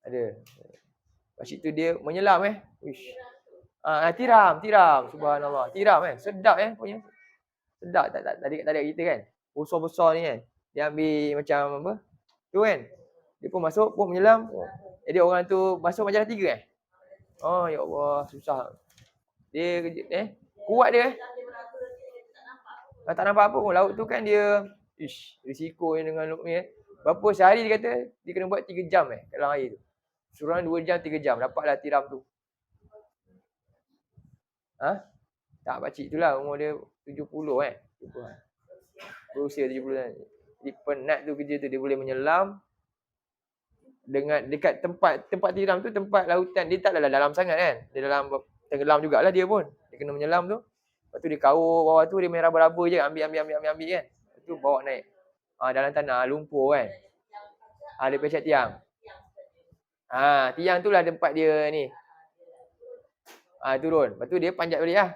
Ada. Pakcik tu dia menyelam Wish. Tiram. Subhanallah. Tiram Sedap punya. Sedap tak ada kita kan. Besar-besar ni kan. Dia ambil macam apa? Tu kan. Dia pun masuk, pun menyelam. Jadi orang tu masuk macam 3 ya Allah, susah. Dia kuat dia tak nampak apa pun. Laut tu kan dia risiko dengan ni berapa sehari dia kata dia kena buat 3 jam dalam air tu. Suruh 2 jam 3 jam dapatlah tiram tu. Tak, pakcik tu lah umur dia 70 berusia 70 kan. Jadi penat tu kerja tu, dia boleh menyelam dengan dekat tempat tiram tu, tempat lautan dia tak dalam sangat kan. Dia dalam tenggelam jugalah dia pun. Dia kena menyelam tu. Lepas tu dia kaur bawah tu, dia main raba-raba je, ambil kan. Lepas tu bawa naik. Dalam tanah lumpur kan. Dia pecah tiang. Tiang tu lah tempat dia ni. Turun. Lepas tu dia panjat balik lah.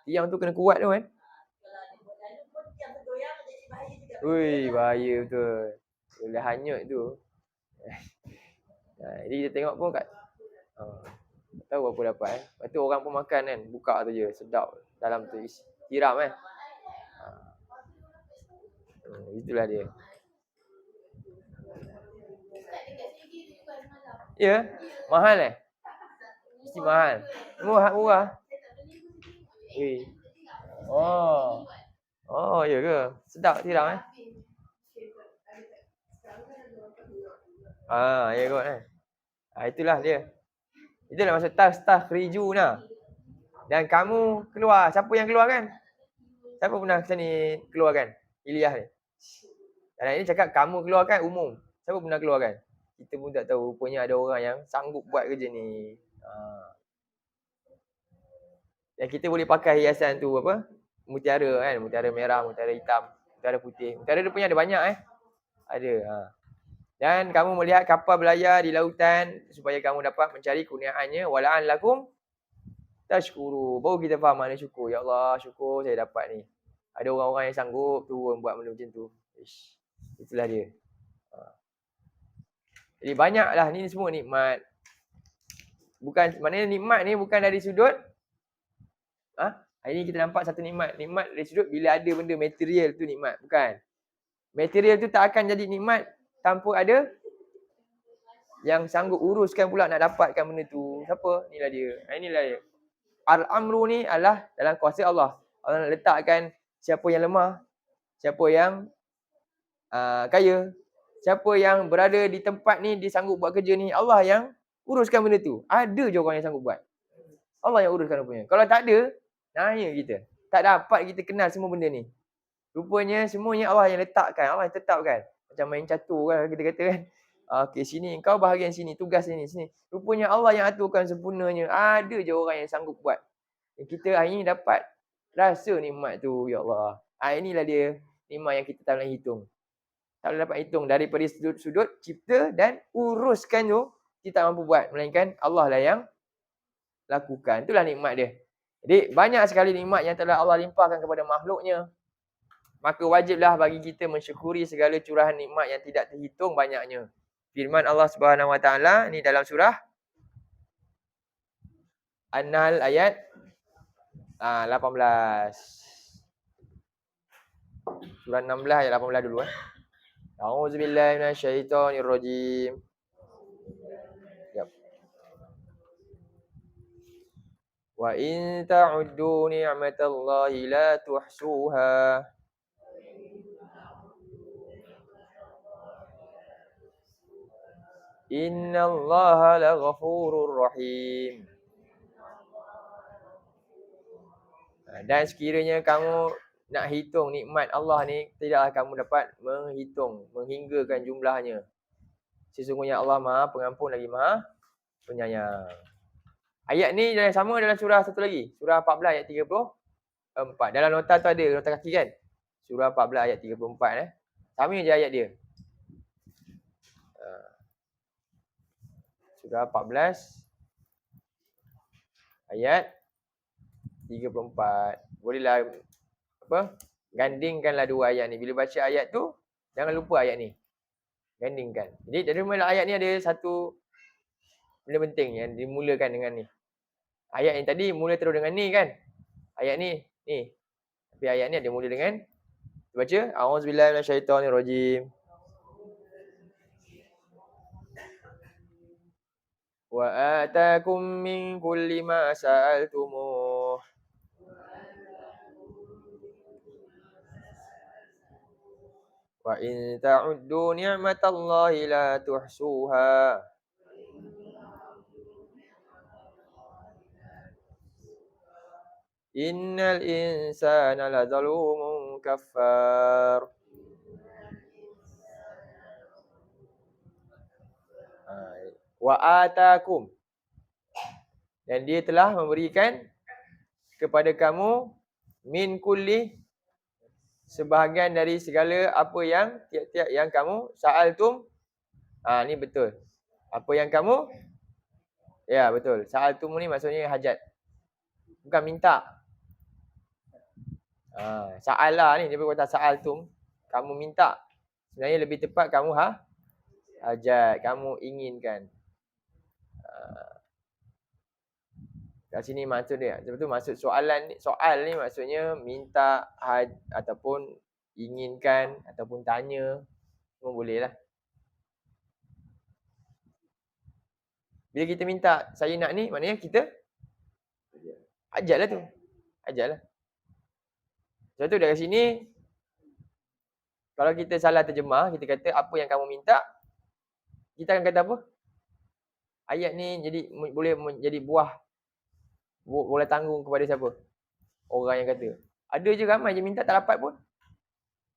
Tiang tu kena kuat tu kan. Ui, bahaya betul. Boleh hanyut tu. Jadi kita tengok pun kat tak tahu apa dapat Lepas tu orang pun makan kan, buka tu je, sedap. Dalam tu tiram itulah dia. Ya, mahal mesti mahal. Murah. Ya ke? Sedap tiram ya kot itulah dia. Itulah maksud tastakhriju nah. Dan kamu keluar. Siapa yang keluar kan? Siapa pernah macam ni keluarkan? Ilyas ni. Dan ini cakap kamu keluarkan umum. Siapa pernah keluarkan? Kita pun tak tahu. Rupanya ada orang yang sanggup buat kerja ni. Dan kita boleh pakai hiasan tu apa? Mutiara kan? Mutiara merah, mutiara hitam, mutiara putih. Mutiara dia punya ada banyak Ada. Dan kamu melihat kapal berlayar di lautan supaya kamu dapat mencari kurniaannya. Wala'an lakum tashkuru. Baru kita faham makna syukur. Ya Allah, syukur saya dapat ni. Ada orang-orang yang sanggup turun buat benda macam tu. Itulah dia. Jadi banyaklah ni semua nikmat. Bukan, maknanya nikmat ni bukan dari sudut hari ni kita nampak satu nikmat. Nikmat dari sudut bila ada benda material tu nikmat. Bukan. Material tu tak akan jadi nikmat tanpa ada yang sanggup uruskan pula nak dapatkan benda tu. Siapa? Inilah dia. Al-amru ni adalah dalam kuasa Allah. Allah nak letakkan siapa yang lemah, siapa yang kaya, siapa yang berada di tempat ni dia sanggup buat kerja ni, Allah yang uruskan benda tu. Ada je orang yang sanggup buat. Allah yang uruskan rupanya. Kalau tak ada, naya kita. Tak dapat kita kenal semua benda ni. Rupanya semuanya Allah yang letakkan, Allah yang tetapkan. Macam main catur kan kita kata kan. Okey sini kau bahagian sini, tugas sini. Rupanya Allah yang aturkan sempurnanya. Ada je orang yang sanggup buat. Kita hari ni dapat rasa nikmat tu, ya Allah. Inilah dia nikmat yang kita tak boleh hitung. Tak boleh dapat hitung daripada sudut cipta dan uruskan tu kita tak mampu buat, melainkan Allah lah yang lakukan. Itulah nikmat dia. Jadi banyak sekali nikmat yang telah Allah limpahkan kepada makhluknya. Maka wajiblah bagi kita mensyukuri segala curahan nikmat yang tidak terhitung banyaknya. Firman Allah Subhanahu Wa Taala ni dalam surah An-Nahl ayat 18. Surah 16 ayat 18 dulu. A'udzubillahi minasyaitonirrajim. Yap. Wa in ta'uddu ni'matallahi la tuhsuha. Innallaha laghafurur rahim. Dan sekiranya kamu nak hitung nikmat Allah ni, tidaklah kamu dapat menghinggakan jumlahnya. Sesungguhnya Allah Maha Pengampun lagi Maha Penyayang. Ayat ni sama dalam surah satu lagi, surah 14 ayat 34. Dalam nota tu ada nota kaki kan? Surah 14 ayat 34 Sama je ayat dia. Surah 14 ayat 34. Bolehlah gandingkanlah dua ayat ni. Bila baca ayat tu, jangan lupa ayat ni. Gandingkan. Jadi dari mula ayat ni ada satu benda penting yang dimulakan dengan ni. Ayat yang tadi mula terus dengan ni kan. Ayat ni. Tapi ayat ni ada mula dengan baca a'udzubillahi minasyaitonirrajim. Wa atakum min kulli ma sa'altumuh. Wa in ta'uddu ni'matallahi la tuhsuha. Innal insana ladzalumun kafar. Wa atakum. Dan dia telah memberikan kepada kamu min kulli, sebahagian dari segala apa yang tiap-tiap yang kamu sa'altum. Ni betul. Apa yang kamu, ya betul. Sa'altum ni maksudnya hajat. Bukan minta. Sa'alah ni dia berkata sa'altum, kamu minta. Sebenarnya lebih tepat kamu hajat, kamu inginkan. Kat sini maksud dia. Betul maksud soal ni maksudnya minta ataupun inginkan ataupun tanya, semua boleh lah. Bila kita minta saya nak ni, maknanya kita hajatlah tu. Hajatlah. Sebab tu dari sini kalau kita salah terjemah, kita kata apa yang kamu minta, kita akan kata apa? Ayat ni jadi boleh menjadi buah bola tanggung kepada siapa? Orang yang kata. Ada je ramai je minta tak dapat pun.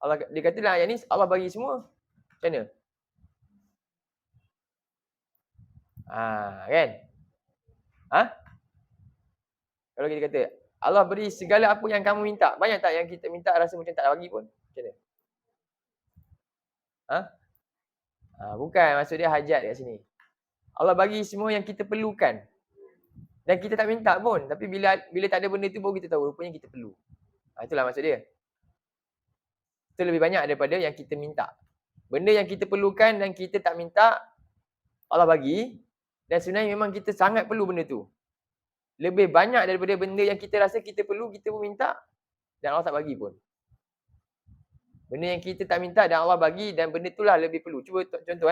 Allah dia kata dalam ayat ni Allah bagi semua. Macam mana? Kan? Kalau kita kata Allah beri segala apa yang kamu minta. Banyak tak yang kita minta rasa macam tak bagi pun? Macam mana? Bukan, maksud dia hajat kat sini. Allah bagi semua yang kita perlukan. Dan kita tak minta pun. Tapi bila tak ada benda tu baru kita tahu rupanya kita perlu. Itulah maksud dia. Itu lebih banyak daripada yang kita minta. Benda yang kita perlukan dan kita tak minta, Allah bagi. Dan sebenarnya memang kita sangat perlu benda tu. Lebih banyak daripada benda yang kita rasa kita perlu, kita pun minta. Dan Allah tak bagi pun. Benda yang kita tak minta dan Allah bagi, dan benda itulah lebih perlu. Cuba contoh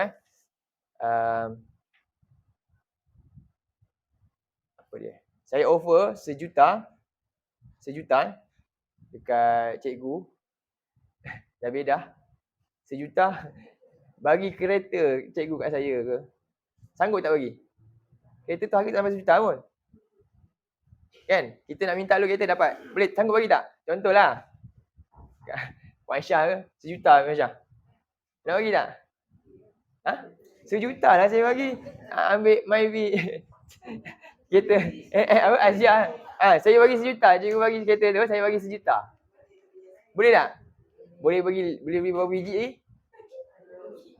apa dia? Saya offer sejuta dekat cikgu. Dah bedah. Sejuta bagi kereta cikgu kat saya ke? Sanggup tak bagi? Kereta tu harga tak sampai sejuta pun. Kan? Kita nak minta dulu kereta dapat. Boleh sanggup bagi tak? Contohlah. Mak Aisyah ke? Sejuta Mak Aisyah. Nak bagi tak? Ha? 1 juta lah saya bagi. Ambil Myvi. Kereta. Apa? Asia. Saya bagi 1 juta. Cikgu bagi kereta tu, saya bagi 1 juta. Boleh tak? Boleh beli berapa biji ni?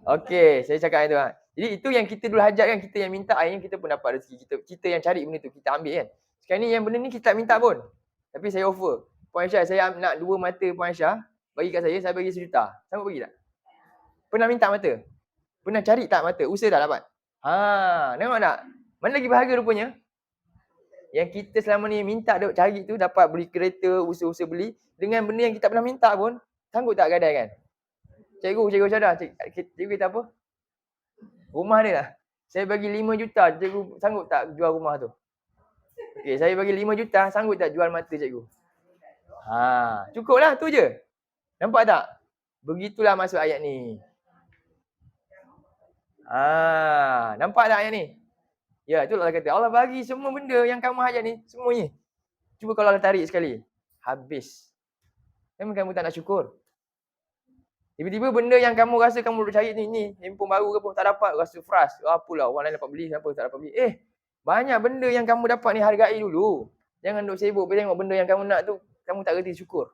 Okey, saya cakap itu. Jadi itu yang kita dulu hajat kan, kita yang minta, akhirnya kita pun dapat rezeki. Kita yang cari benda tu, kita ambil kan. Sekarang ni yang benda ni kita tak minta pun. Tapi saya offer. Puan Aisyah, saya nak 2 mata Puan Aisyah, bagi kat saya bagi 1 juta. Sanggup bagi tak? Pernah minta mata? Pernah cari tak mata? Usaha tak dapat? Nampak tak? Mana lagi bahagia rupanya? Yang kita selama ni minta cari tu dapat beli kereta, usaha-usaha beli. Dengan benda yang kita pernah minta pun, sanggup tak gadai kan? Cikgu Syahdah, cikgu kata apa? Rumah dia lah. Saya bagi 5 juta, cikgu sanggup tak jual rumah tu? Okey, saya bagi 5 juta, sanggup tak jual mata cikgu? Cukup lah, tu je. Nampak tak? Begitulah maksud ayat ni. Nampak tak ayat ni? Ya, itulah Allah kata. Allah bagi semua benda yang kamu hajat ni, semuanya. Cuba kalau Allah tarik sekali, habis. Memang kamu tak nak syukur. Tiba-tiba benda yang kamu rasa kamu duk cari ni, handphone baru ke apa, tak dapat, rasa frust. Apalah, orang lain dapat beli, kenapa tak dapat beli? Banyak benda yang kamu dapat ni hargai dulu. Jangan duk sibuk tengok benda yang kamu nak tu, kamu tak reti syukur.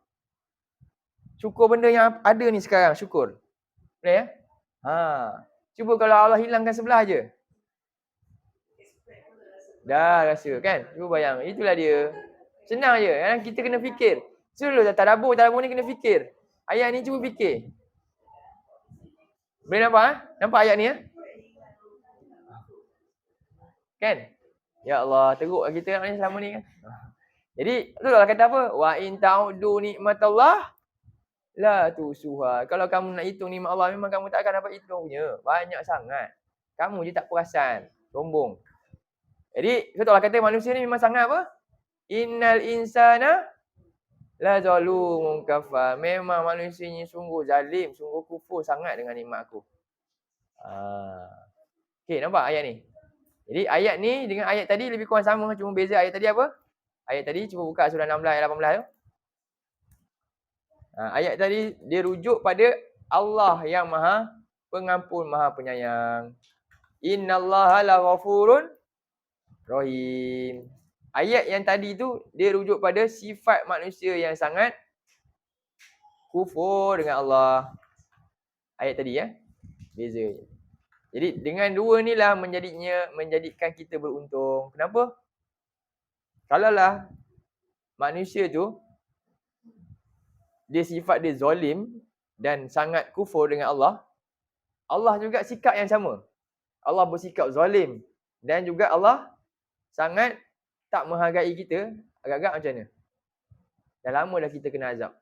Syukur benda yang ada ni sekarang, syukur. Boleh ya? Cuba kalau Allah hilangkan sebelah je. Dah rasa kan? Cuba bayang, itulah dia. Senang je, kan? Kita kena fikir. Selalu tadabbur ni kena fikir. Ayat ni cuba fikir. Boleh nampak? Nampak ayat ni ya? Kan? Ya Allah, teruk kita ni selama ni kan. Jadi, tu Allah kata apa? Wa in ta'udu nikmatallah la tusuha. Kalau kamu nak hitung nikmat Allah, memang kamu tak akan dapat hitung punya. Banyak sangat. Kamu je tak perasan. Sombong. Jadi, tu Allah kata manusia ni memang sangat apa? Innal insana la zalumun kafar. Memang manusia ni sungguh zalim, sungguh kufur sangat dengan nikmat aku. Okey, nampak ayat ni? Jadi ayat ni dengan ayat tadi lebih kurang sama, cuma beza ayat tadi apa? Ayat tadi cuba buka surah 16 ayat 18 tu. Ayat tadi dia rujuk pada Allah yang Maha Pengampun, Maha Penyayang. Innallaha laghafurun rahim. Ayat yang tadi tu dia rujuk pada sifat manusia yang sangat kufur dengan Allah. Ayat tadi ya. Beza. Jadi dengan dua ni lah menjadikan kita beruntung. Kenapa? Kalaulah manusia tu dia sifat dia zalim dan sangat kufur dengan Allah, Allah juga sikap yang sama. Allah bersikap zalim dan juga Allah sangat tak menghargai kita. Agak-agak macam mana? Dah lama dah kita kena azab.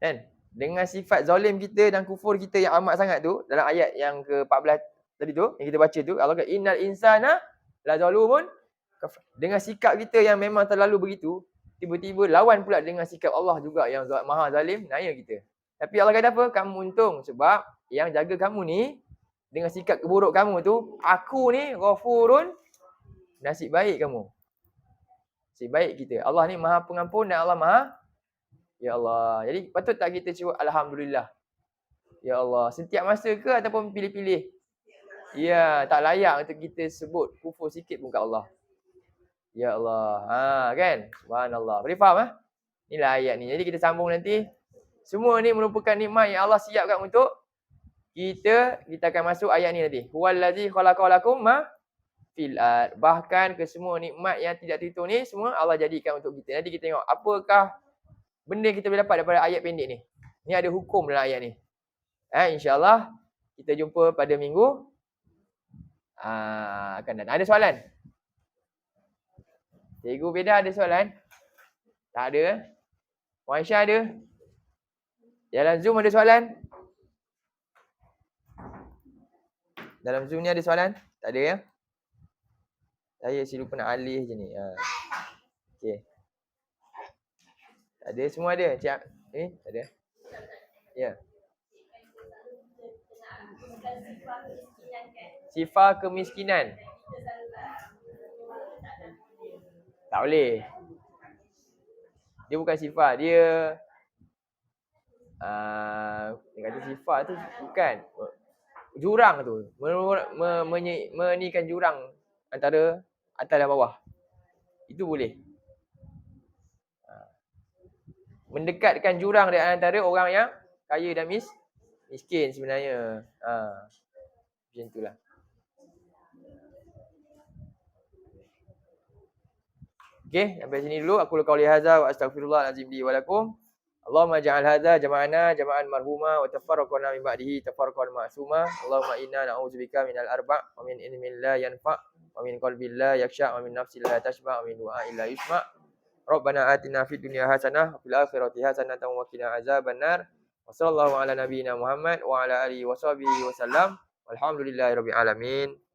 Kan? Dengan sifat zalim kita dan kufur kita yang amat sangat tu, dalam ayat yang ke-14 tadi tu, yang kita baca tu, Allah kata innal insana la zalumun kafar. Dengan sikap kita yang memang terlalu begitu, tiba-tiba lawan pula dengan sikap Allah juga yang maha zalim, naya kita. Tapi Allah kata apa? Kamu untung sebab yang jaga kamu ni dengan sikap keburuk kamu tu, aku ni ghafurun, nasib baik kamu. Nasib baik kita. Allah ni Maha Pengampun dan Allah Maha. Ya Allah. Jadi patut tak kita cuba alhamdulillah. Ya Allah, setiap masa ke ataupun pilih-pilih? Ya, tak layak untuk kita sebut kufur sikit pun kat Allah. Ya Allah. Kan? Subhanallah. Boleh faham Inilah ayat ni. Jadi kita sambung nanti. Semua ni merupakan nikmat yang Allah siapkan untuk kita. Kita akan masuk ayat ni nanti. Huwallazi khalaqalakum ma fil ard. Bahkan ke semua nikmat yang tidak terhitung ni semua Allah jadikan untuk kita. Nanti kita tengok apakah benda yang kita boleh dapat daripada ayat pendek ni. Ni ada hukum dalam ayat ni. InsyaAllah kita jumpa pada minggu akan datang. Ada soalan? Cikgu Beda ada soalan? Tak ada? Puan Aisyah ada? Dalam Zoom ada soalan? Dalam Zoom ni ada soalan? Tak ada ya? Saya lupa nak alih je ni. Okey. Tak ada, semua ada. Cik tak ada. Ya. Sifar kemiskinan. Tak boleh. Dia bukan sifar, dia Dia kata sifat tu bukan. Jurang tu. Menikan jurang antara atas dan bawah. Itu boleh. Mendekatkan jurang di antara orang yang kaya dan miskin sebenarnya. Macam itulah. Okey, sampai sini dulu. Aku qauli hadza wa astaghfirullahalazim li wa lakum. Allahumma ja'al hadza jama'ana jama'an marhuma wa tafarraqna min ba'dihi tafarraqan ma'suma. Allahumma inna na'udzubika minal arba' wa min ilmin la yanfa' wa min qalbin la yakhsha' wa min nafsin la tashba' wa min du'a'in la yusma'. Rabbana atina fid dunya hasanah wa fil akhirati hasanatan wa qina azabannar. Wa sallallahu ala nabiyyina Muhammad wa ala alihi wa sahbihi wasallam. Walhamdulillahirabbil alamin.